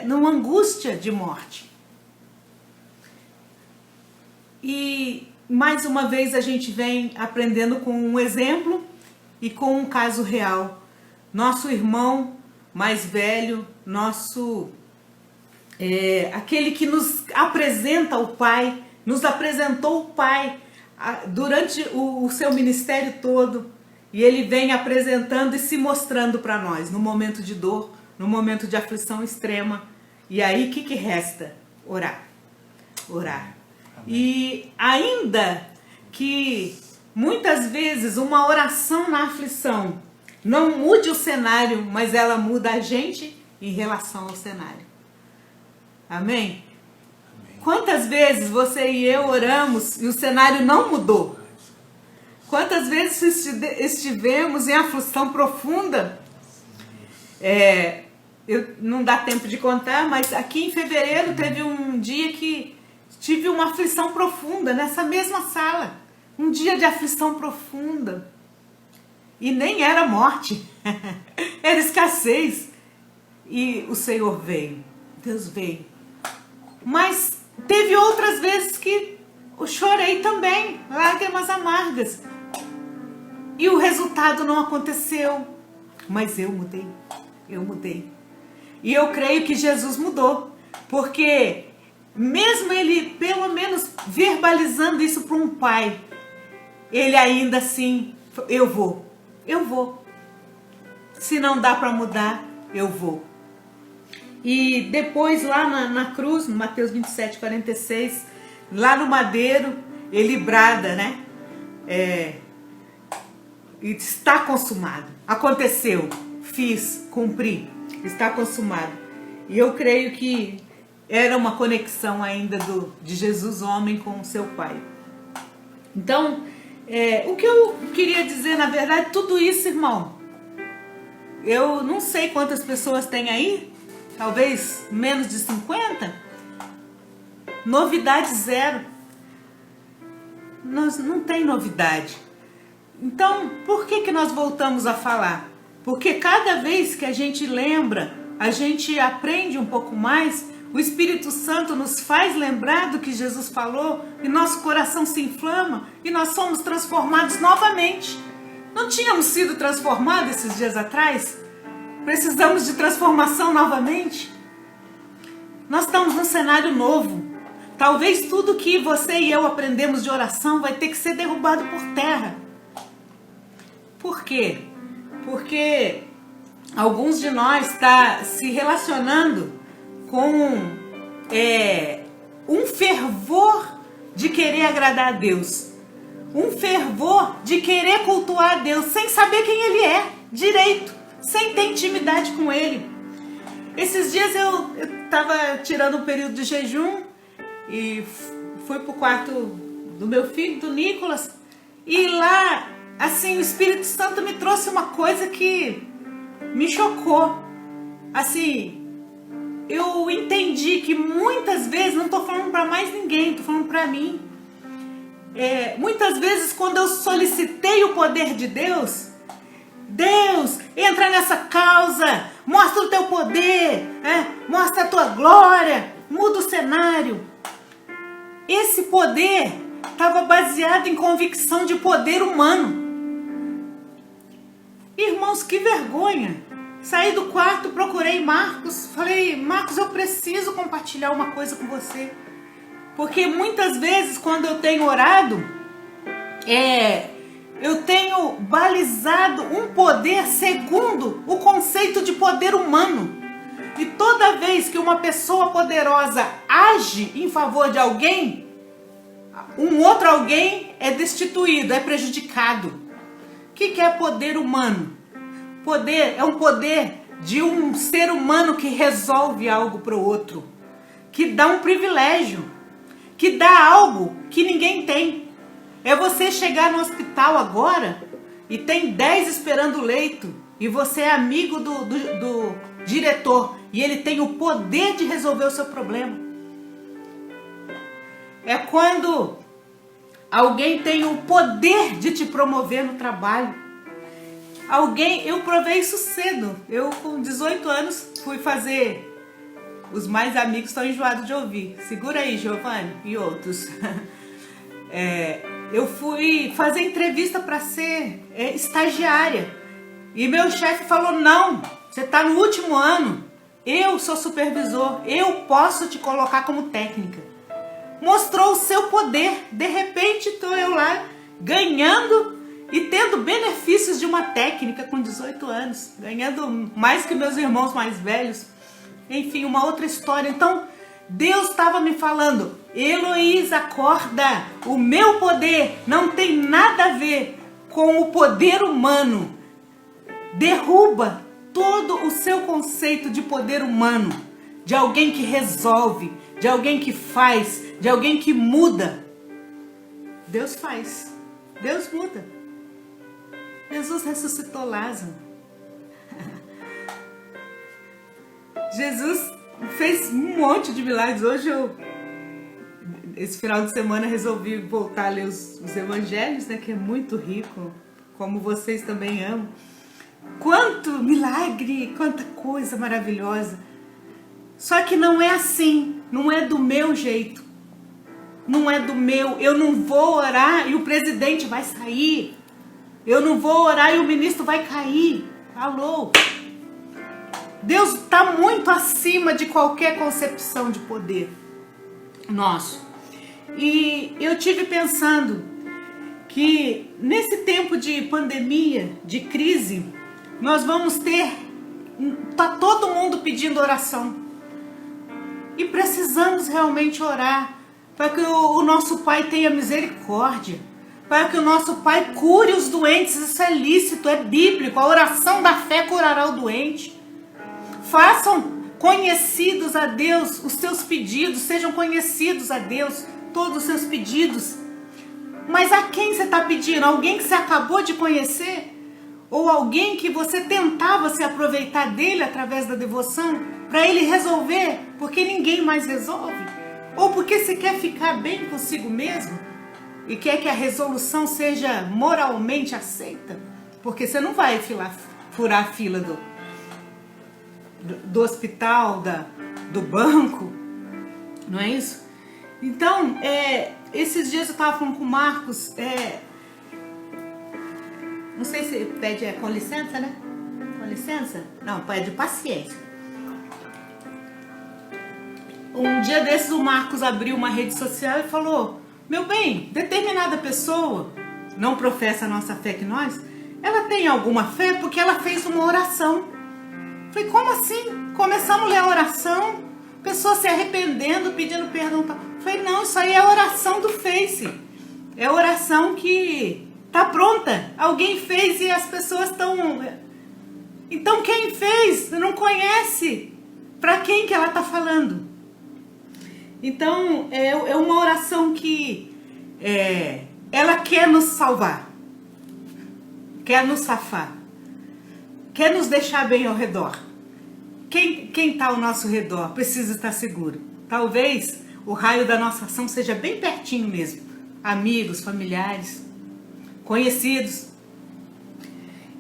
numa angústia de morte. E mais uma vez a gente vem aprendendo com um exemplo e com um caso real. Nosso irmão mais velho, aquele que nos apresenta o Pai, nos apresentou o Pai durante o seu ministério todo, e ele vem apresentando e se mostrando para nós no momento de dor, no momento de aflição extrema. E aí o que resta? Orar. E ainda que muitas vezes uma oração na aflição não mude o cenário, mas ela muda a gente em relação ao cenário. Amém? Quantas vezes você e eu oramos e o cenário não mudou? Quantas vezes estivemos em aflição profunda? Não dá tempo de contar, mas aqui em fevereiro teve um dia que tive uma aflição profunda nessa mesma sala. Um dia de aflição profunda. E nem era morte, era escassez. E o Senhor veio, Deus veio. Mas teve outras vezes que eu chorei também, lágrimas amargas. E o resultado não aconteceu. Mas eu mudei. E eu creio que Jesus mudou. Porque mesmo ele, pelo menos, verbalizando isso para um pai, ele ainda assim, eu vou. Se não dá para mudar, eu vou. E depois lá na cruz, no Mateus 27, 46, lá no madeiro, ele brada, né? Está consumado. Aconteceu. Fiz, cumpri. Está consumado. E eu creio que era uma conexão ainda de Jesus, homem, com o seu Pai. Então, o que eu queria dizer, na verdade, tudo isso, irmão, eu não sei quantas pessoas tem aí, talvez menos de 50. Novidade zero. Não tem novidade. Então, por que nós voltamos a falar? Porque cada vez que a gente lembra, a gente aprende um pouco mais, o Espírito Santo nos faz lembrar do que Jesus falou e nosso coração se inflama e nós somos transformados novamente. Não tínhamos sido transformados esses dias atrás? Precisamos de transformação novamente? Nós estamos num cenário novo. Talvez tudo que você e eu aprendemos de oração vai ter que ser derrubado por terra. Por quê? Porque alguns de nós estão se relacionando com um fervor de querer agradar a Deus. Um fervor de querer cultuar a Deus sem saber quem Ele é direito, sem ter intimidade com Ele. Esses dias eu estava tirando um período de jejum e fui para o quarto do meu filho, do Nicolas, e lá, assim, o Espírito Santo me trouxe uma coisa que me chocou. Assim, eu entendi que muitas vezes, não estou falando para mais ninguém, estou falando para mim. Muitas vezes quando eu solicitei o poder de Deus, Deus, entra nessa causa, mostra o teu poder, mostra tua glória, muda o cenário. Esse poder estava baseado em convicção de poder humano. Irmãos, que vergonha. Saí do quarto, procurei Marcos, falei, Marcos, eu preciso compartilhar uma coisa com você. Porque muitas vezes, quando eu tenho orado, eu tenho balizado um poder segundo o conceito de poder humano. E toda vez que uma pessoa poderosa age em favor de alguém, um outro alguém é destituído, é prejudicado. O que é poder humano? Poder é um poder de um ser humano que resolve algo para o outro, que dá um privilégio, que dá algo que ninguém tem. É você chegar no hospital agora e tem 10 esperando o leito e você é amigo do diretor e ele tem o poder de resolver o seu problema. É quando alguém tem o poder de te promover no trabalho. Eu provei isso cedo. Eu com 18 anos fui fazer... Os mais amigos estão enjoados de ouvir. Segura aí, Giovanni e outros. Eu fui fazer entrevista para ser estagiária. E meu chefe falou, não, você está no último ano. Eu sou supervisor, eu posso te colocar como técnica. Mostrou o seu poder. De repente estou eu lá ganhando e tendo benefícios de uma técnica com 18 anos. Ganhando mais que meus irmãos mais velhos. Enfim, uma outra história. Então, Deus estava me falando, Heloísa, acorda, o meu poder não tem nada a ver com o poder humano. Derruba todo o seu conceito de poder humano, de alguém que resolve, de alguém que faz, de alguém que muda. Deus faz, Deus muda. Jesus ressuscitou Lázaro. Jesus fez um monte de milagres. Hoje esse final de semana, resolvi voltar a ler os evangelhos, né, que é muito rico, como vocês também amam. Quanto milagre, quanta coisa maravilhosa. Só que não é assim, não é do meu jeito, não é do meu. Eu não vou orar e o presidente vai sair. Eu não vou orar e o ministro vai cair. Alô? Deus está muito acima de qualquer concepção de poder nosso. E eu tive pensando que nesse tempo de pandemia, de crise, nós vamos ter, tá todo mundo pedindo oração. E precisamos realmente orar para que o nosso Pai tenha misericórdia, para que o nosso Pai cure os doentes. Isso é lícito, é bíblico. A oração da fé curará o doente. Façam conhecidos a Deus os seus pedidos, sejam conhecidos a Deus todos os seus pedidos. Mas a quem você está pedindo? Alguém que você acabou de conhecer? Ou alguém que você tentava se aproveitar dele através da devoção para ele resolver, porque ninguém mais resolve? Ou porque você quer ficar bem consigo mesmo e quer que a resolução seja moralmente aceita? Porque você não vai furar a fila do hospital, do banco, não é isso? Então, esses dias eu estava falando com o Marcos, não sei se pede com licença, né? Com licença? Não, pede paciência. Um dia desses o Marcos abriu uma rede social e falou, meu bem, determinada pessoa não professa a nossa fé que nós, ela tem alguma fé porque ela fez uma oração. Falei, como assim? Começamos a ler a oração, pessoa se arrependendo, pedindo perdão. Falei, não, isso aí é a oração do Face. É a oração que tá pronta. Alguém fez e as pessoas estão... Então quem fez não conhece para quem que ela tá falando. Então é uma oração que ela quer nos salvar, quer nos safar, quer nos deixar bem ao redor. Quem está ao nosso redor precisa estar seguro. Talvez o raio da nossa ação seja bem pertinho mesmo. Amigos, familiares, conhecidos.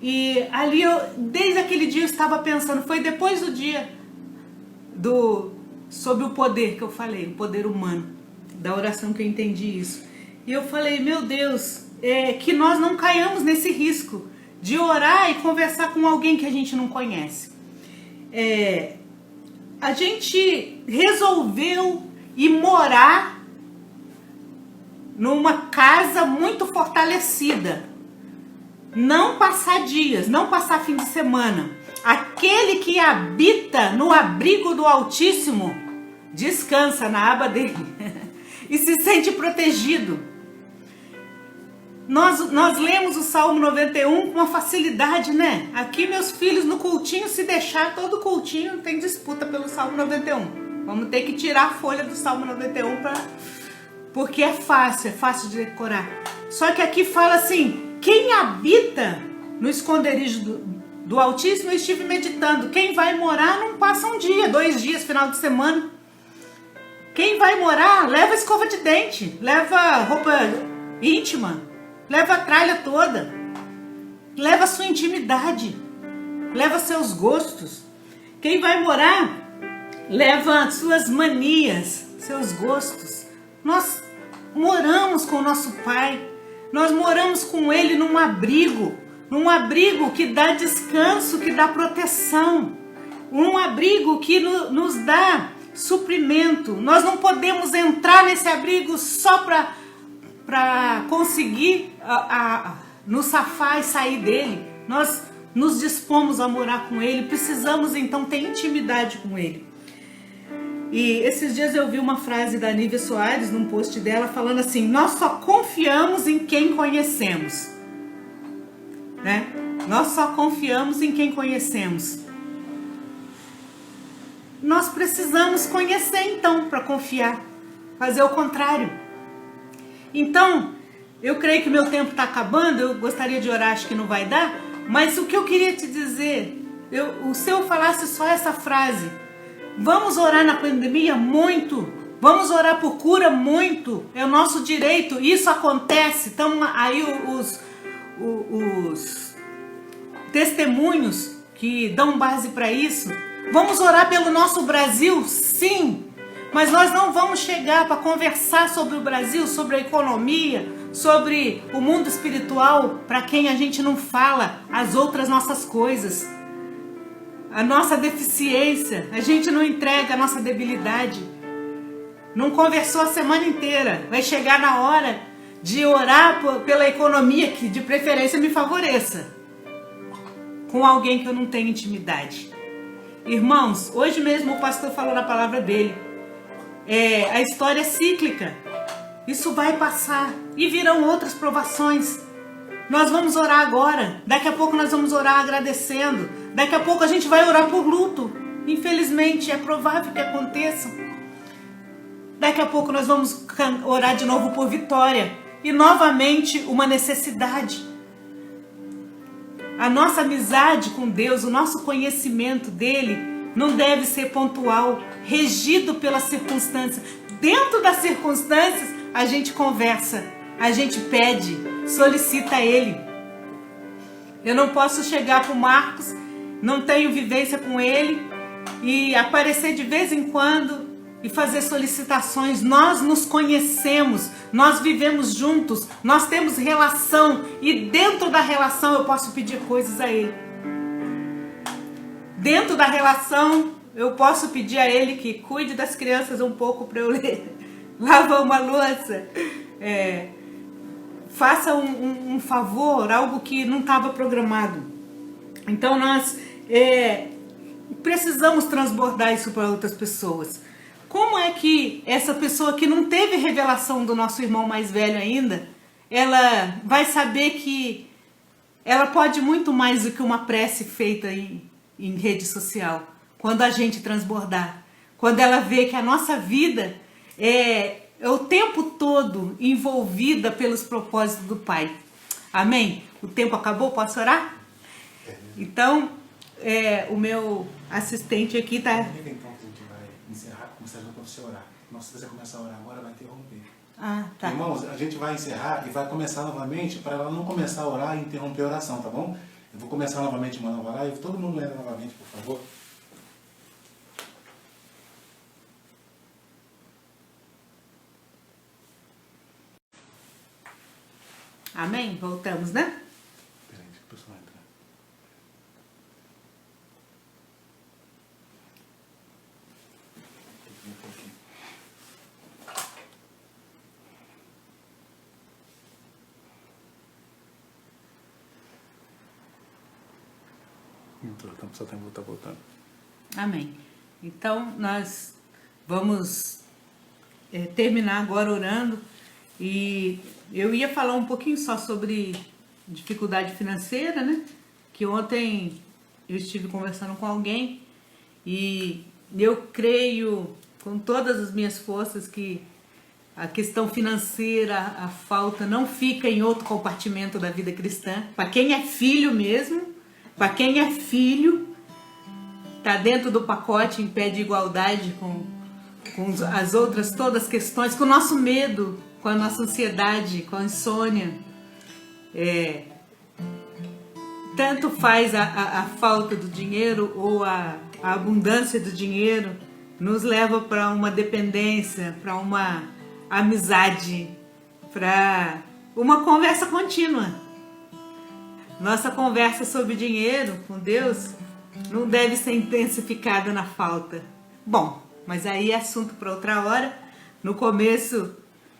E ali, desde aquele dia eu estava pensando, foi depois do dia sobre o poder que eu falei, o poder humano, da oração que eu entendi isso. E eu falei, meu Deus, que nós não caiamos nesse risco de orar e conversar com alguém que a gente não conhece. A gente resolveu ir morar numa casa muito fortalecida. Não passar dias, não passar fim de semana. Aquele que habita no abrigo do Altíssimo descansa na aba dele e se sente protegido. Nós lemos o Salmo 91 com uma facilidade, né? Aqui meus filhos no cultinho, se deixar, todo cultinho tem disputa pelo Salmo 91. Vamos ter que tirar a folha do Salmo 91 porque é fácil de decorar. Só que aqui fala assim, quem habita no esconderijo do Altíssimo, eu estive meditando. Quem vai morar não passa um dia, 2 dias, final de semana. Quem vai morar, leva escova de dente, leva roupa íntima, leva a tralha toda, leva a sua intimidade, leva seus gostos. Quem vai morar, leva suas manias, seus gostos. Nós moramos com o nosso Pai, nós moramos com Ele num abrigo que dá descanso, que dá proteção, um abrigo que nos dá suprimento. Nós não podemos entrar nesse abrigo só para conseguir nos safar e sair dele. Nós nos dispomos a morar com Ele, precisamos então ter intimidade com Ele. E esses dias eu vi uma frase da Nívia Soares num post dela falando assim, nós só confiamos em quem conhecemos, né? Nós só confiamos em quem conhecemos. Nós precisamos conhecer então para confiar, fazer o contrário. Então, eu creio que meu tempo está acabando, eu gostaria de orar, acho que não vai dar, mas o que eu queria te dizer, se eu falasse só essa frase, vamos orar na pandemia? Muito. Vamos orar por cura? Muito. É o nosso direito, isso acontece. Então aí os testemunhos que dão base para isso. Vamos orar pelo nosso Brasil? Sim. Mas nós não vamos chegar para conversar sobre o Brasil, sobre a economia, sobre o mundo espiritual, para quem a gente não fala as outras nossas coisas. A nossa deficiência, a gente não entrega a nossa debilidade. Não conversou a semana inteira. Vai chegar na hora de orar pela economia que de preferência me favoreça. Com alguém que eu não tenho intimidade. Irmãos, hoje mesmo o pastor falou na palavra dele. A história é cíclica. Isso vai passar e virão outras provações. Nós vamos orar agora. Daqui a pouco nós vamos orar agradecendo. Daqui a pouco a gente vai orar por luto. Infelizmente, é provável que aconteça. Daqui a pouco nós vamos orar de novo por vitória. E novamente uma necessidade. A nossa amizade com Deus, o nosso conhecimento dele, não deve ser pontual, regido pelas circunstâncias. Dentro das circunstâncias, a gente conversa, a gente pede, solicita a ele. Eu não posso chegar para o Marcos, não tenho vivência com ele, e aparecer de vez em quando e fazer solicitações. Nós nos conhecemos, nós vivemos juntos, nós temos relação, e dentro da relação eu posso pedir coisas a ele. Dentro da relação eu posso pedir a ele que cuide das crianças um pouco para eu ler, lava uma louça, faça um favor, algo que não estava programado. Então nós precisamos transbordar isso para outras pessoas. Como é que essa pessoa que não teve revelação do nosso irmão mais velho ainda, ela vai saber que ela pode muito mais do que uma prece feita em rede social, quando a gente transbordar, quando ela vê que a nossa vida é o tempo todo envolvida pelos propósitos do Pai. Amém? O tempo acabou? Posso orar? Então, o meu assistente aqui está... Então, a gente vai encerrar, começar já para você orar. Nossa, se você começar a orar agora, vai interromper. Ah, tá. Irmãos, a gente vai encerrar e vai começar novamente para ela não começar a orar e interromper a oração, tá bom? Eu vou começar novamente uma nova live. Todo mundo lendo novamente, por favor. Amém? Voltamos, né? Peraí, deixa o pessoal entrar. Entrou, então só tem que voltar voltando. Amém. Então, nós vamos terminar agora orando. E eu ia falar um pouquinho só sobre dificuldade financeira, né? Que ontem eu estive conversando com alguém e eu creio com todas as minhas forças que a questão financeira, a falta, não fica em outro compartimento da vida cristã. Para quem é filho mesmo, para quem é filho, está dentro do pacote em pé de igualdade com as outras todas as questões, com o nosso medo, com a nossa ansiedade, com a insônia. Tanto faz a falta do dinheiro ou a abundância do dinheiro nos leva para uma dependência, para uma amizade, para uma conversa contínua. Nossa conversa sobre dinheiro com Deus não deve ser intensificada na falta. Bom, mas aí é assunto para outra hora. No começo,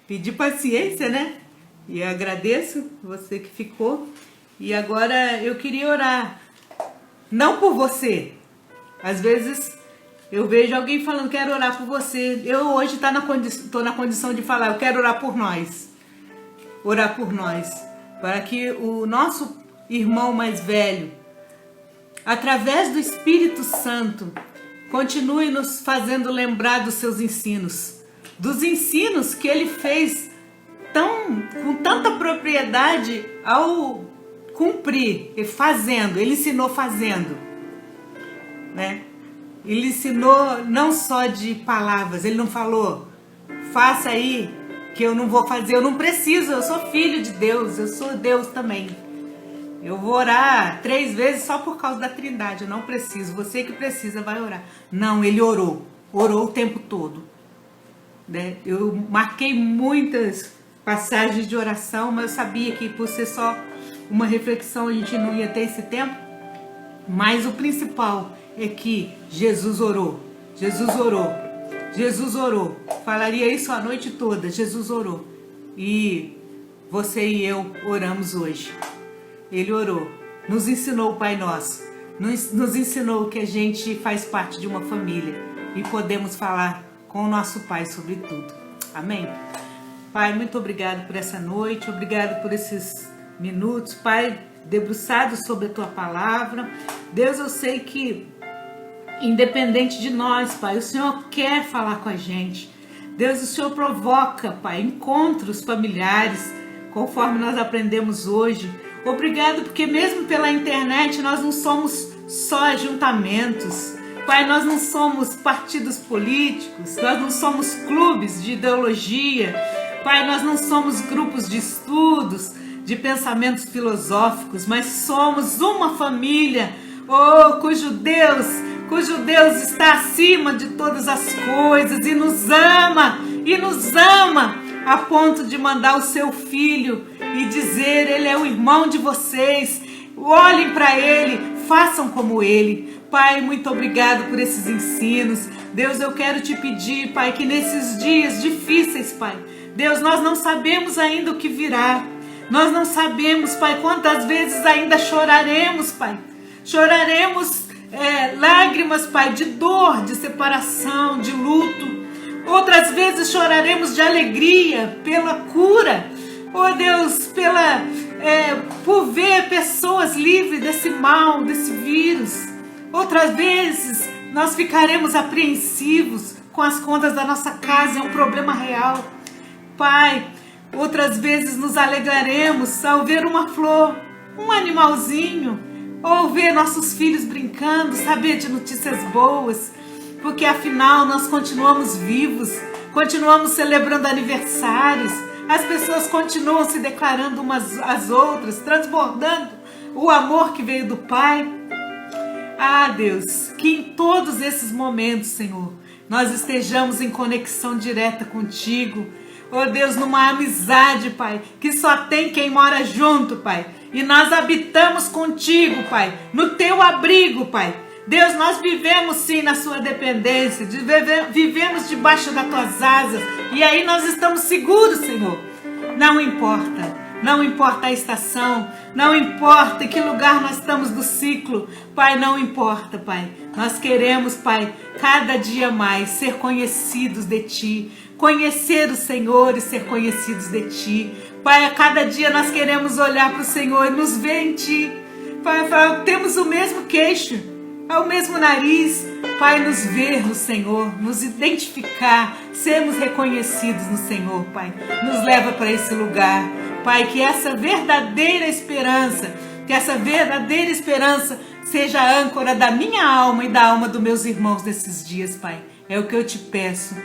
pedi paciência, né? E eu agradeço você que ficou. E agora eu queria orar, não por você. Às vezes eu vejo alguém falando, quero orar por você. Eu hoje estou na condição de falar, eu quero orar por nós. Orar por nós. Para que o nosso irmão mais velho, através do Espírito Santo, continue nos fazendo lembrar dos seus ensinos. Dos ensinos que ele fez com tanta propriedade ao cumprir, ele ensinou fazendo, né? Ele ensinou não só de palavras, ele não falou, faça aí que eu não vou fazer, eu não preciso, eu sou filho de Deus, eu sou Deus também. Eu vou orar 3 vezes só por causa da Trindade, eu não preciso, você que precisa vai orar. Não, ele orou o tempo todo, né? Eu marquei muitas passagens de oração, mas eu sabia que por ser só uma reflexão a gente não ia ter esse tempo. Mas o principal é que Jesus orou. Jesus orou. Jesus orou. Falaria isso a noite toda. Jesus orou. E você e eu oramos hoje. Ele orou. Nos ensinou o Pai Nosso. Nos ensinou que a gente faz parte de uma família. E podemos falar com o nosso Pai sobre tudo. Amém? Pai, muito obrigado por essa noite. Obrigado por esses minutos, Pai, debruçado sobre a Tua palavra. Deus, eu sei que, independente de nós, Pai, o Senhor quer falar com a gente. Deus, o Senhor provoca, Pai, encontros familiares, conforme nós aprendemos hoje. Obrigado, porque mesmo pela internet nós não somos só ajuntamentos. Pai, nós não somos partidos políticos, nós não somos clubes de ideologia. Pai, nós não somos grupos de estudos, de pensamentos filosóficos, mas somos uma família, cujo Deus está acima de todas as coisas e nos ama a ponto de mandar o seu filho e dizer, ele é o irmão de vocês, olhem para ele, façam como ele. Pai, muito obrigado por esses ensinos. Deus, eu quero te pedir, Pai, que nesses dias difíceis, Pai, Deus, nós não sabemos ainda o que virá. Nós não sabemos, Pai, quantas vezes ainda choraremos, Pai. Choraremos lágrimas, Pai, de dor, de separação, de luto. Outras vezes choraremos de alegria pela cura. Oh Deus, por ver pessoas livres desse mal, desse vírus. Outras vezes nós ficaremos apreensivos com as contas da nossa casa, é um problema real. Pai, outras vezes nos alegraremos ao ver uma flor, um animalzinho, ou ver nossos filhos brincando, saber de notícias boas, porque afinal nós continuamos vivos, continuamos celebrando aniversários, as pessoas continuam se declarando umas às outras, transbordando o amor que veio do Pai. Ah, Deus, que em todos esses momentos, Senhor, nós estejamos em conexão direta contigo. Oh Deus, numa amizade, Pai, que só tem quem mora junto, Pai. E nós habitamos contigo, Pai, no teu abrigo, Pai. Deus, nós vivemos sim na sua dependência, vivemos debaixo das tuas asas. E aí nós estamos seguros, Senhor. Não importa a estação, não importa em que lugar nós estamos do ciclo, Pai, não importa, Pai. Nós queremos, Pai, cada dia mais ser conhecidos de Ti, conhecer o Senhor e ser conhecidos de Ti. Pai, a cada dia nós queremos olhar para o Senhor e nos ver em Ti. Pai, temos o mesmo queixo, o mesmo nariz. Pai, nos ver no Senhor, nos identificar, sermos reconhecidos no Senhor, Pai. Nos leva para esse lugar, Pai, que essa verdadeira esperança, seja a âncora da minha alma e da alma dos meus irmãos nesses dias, Pai. É o que eu te peço.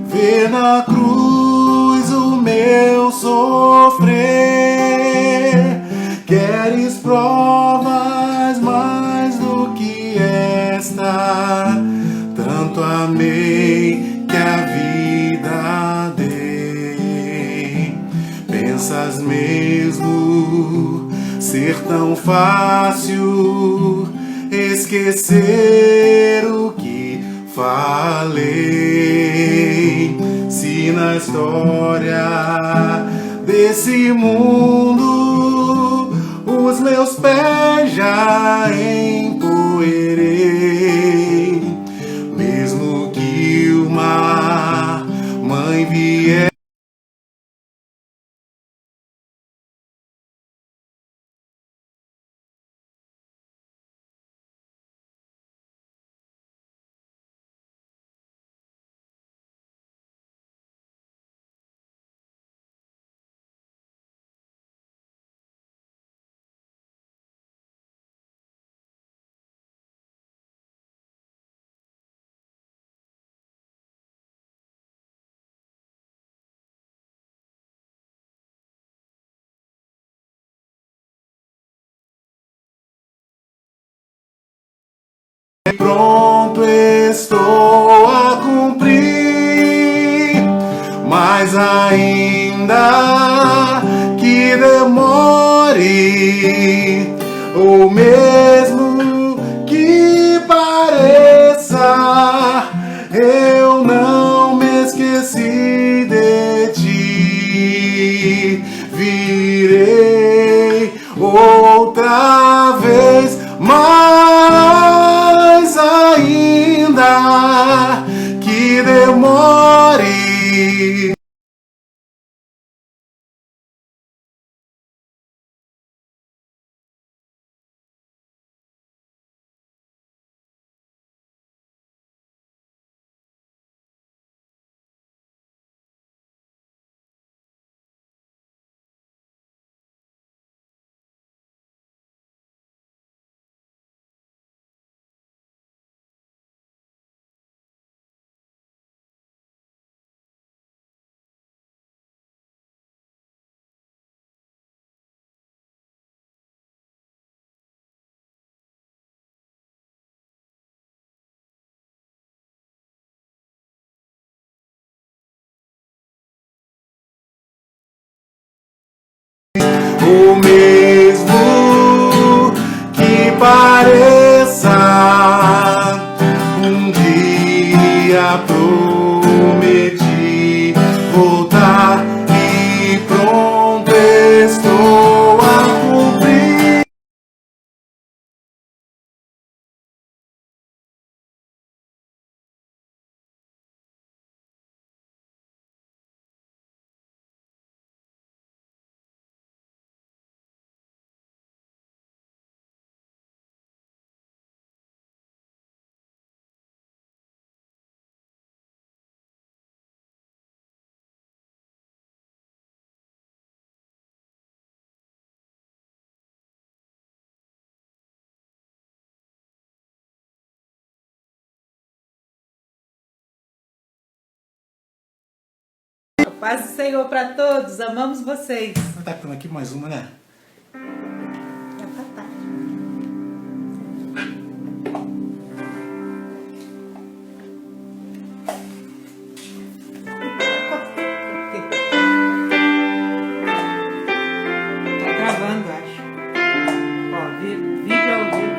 Vê na cruz o meu sofrer. Queres provas mais do que esta? Tanto amei que a vida dei. Pensas mesmo ser tão fácil esquecer o que falei? Se na história desse mundo os meus pés já empoeirei, mesmo que uma mãe vier pronto, estou a cumprir, mas ainda que demore, ou mesmo que pareça, eu não me esqueci de ti. Virei outra vez, mas ainda que demore. o mesmo que pareça. Um dia prometi voltar e pronto estou a cumprir. Paz do Senhor para todos, amamos vocês. Tá ficando aqui mais uma, né? Tá gravando, acho. Ó, vídeo ao vivo.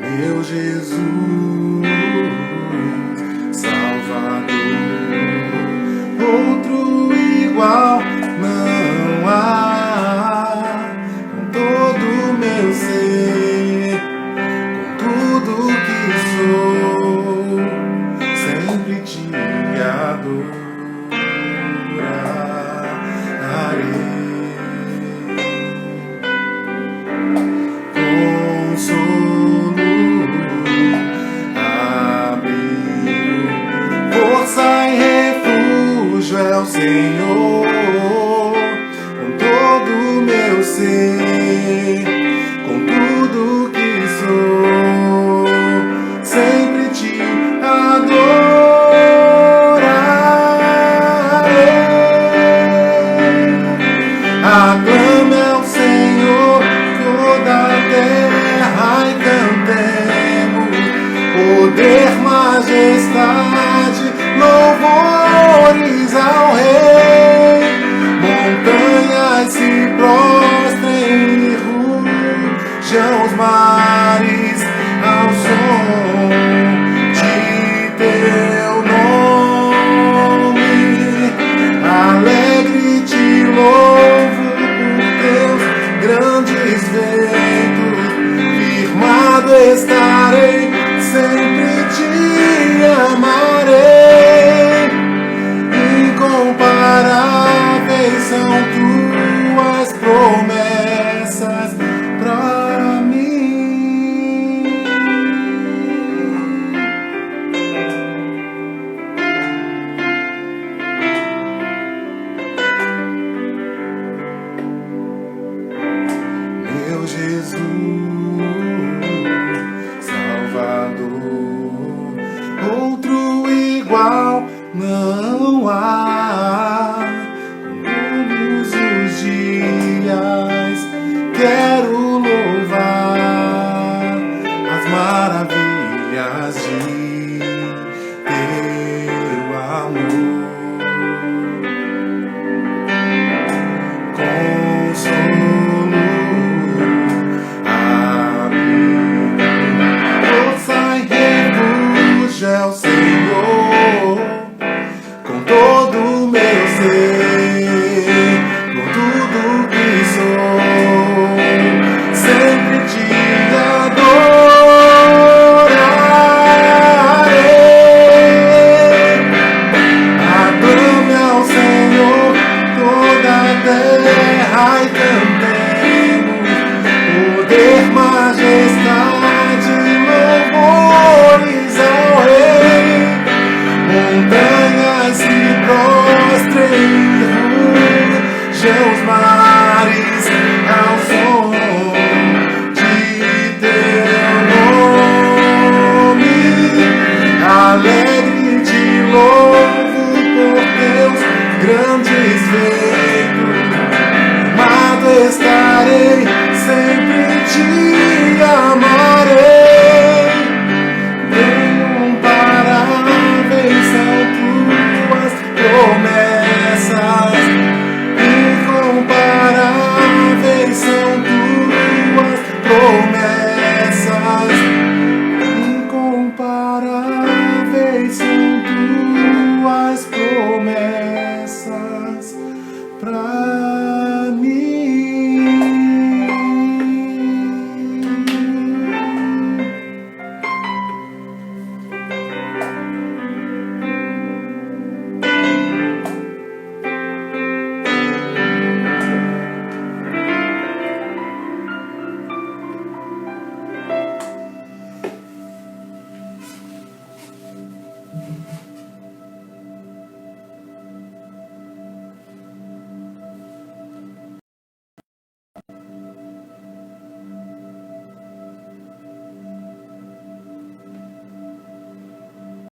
Meu Jesus, Salvador, outro igual não há. Com todo o meu ser, com tudo que sou, sempre te adorarei. Consolo, abrigo, força e refúgio é o Senhor. Com todo o meu ser, com tudo que sou, sempre te adorarei. Aclame ao Senhor toda a terra e cantemos poder, majestade, louvores ao Rei. Montanhas se prostrem e rujam os mares ao som de teu nome. Alegre te louvo por teus grandes feitos, firmado estarei, sempre te amarei. Incomparáveis são tuas promessas pra mim. Meu Jesus, Salvador, outro igual não há. Todos os dias quero louvar as maravilhas de teu amor. Consolo, abrigo, força e refúgio é o Senhor. Com todo o meu ser, com tudo que sou, sempre te adorarei. Aclame ao Senhor toda a terra e cantemos poder, majestade, louvores ao Rei. Montanhas se prostrem e rujam os mares ao som de teu nome. Alegre te louvo por teus grandes feitos, amado estarei, sempre te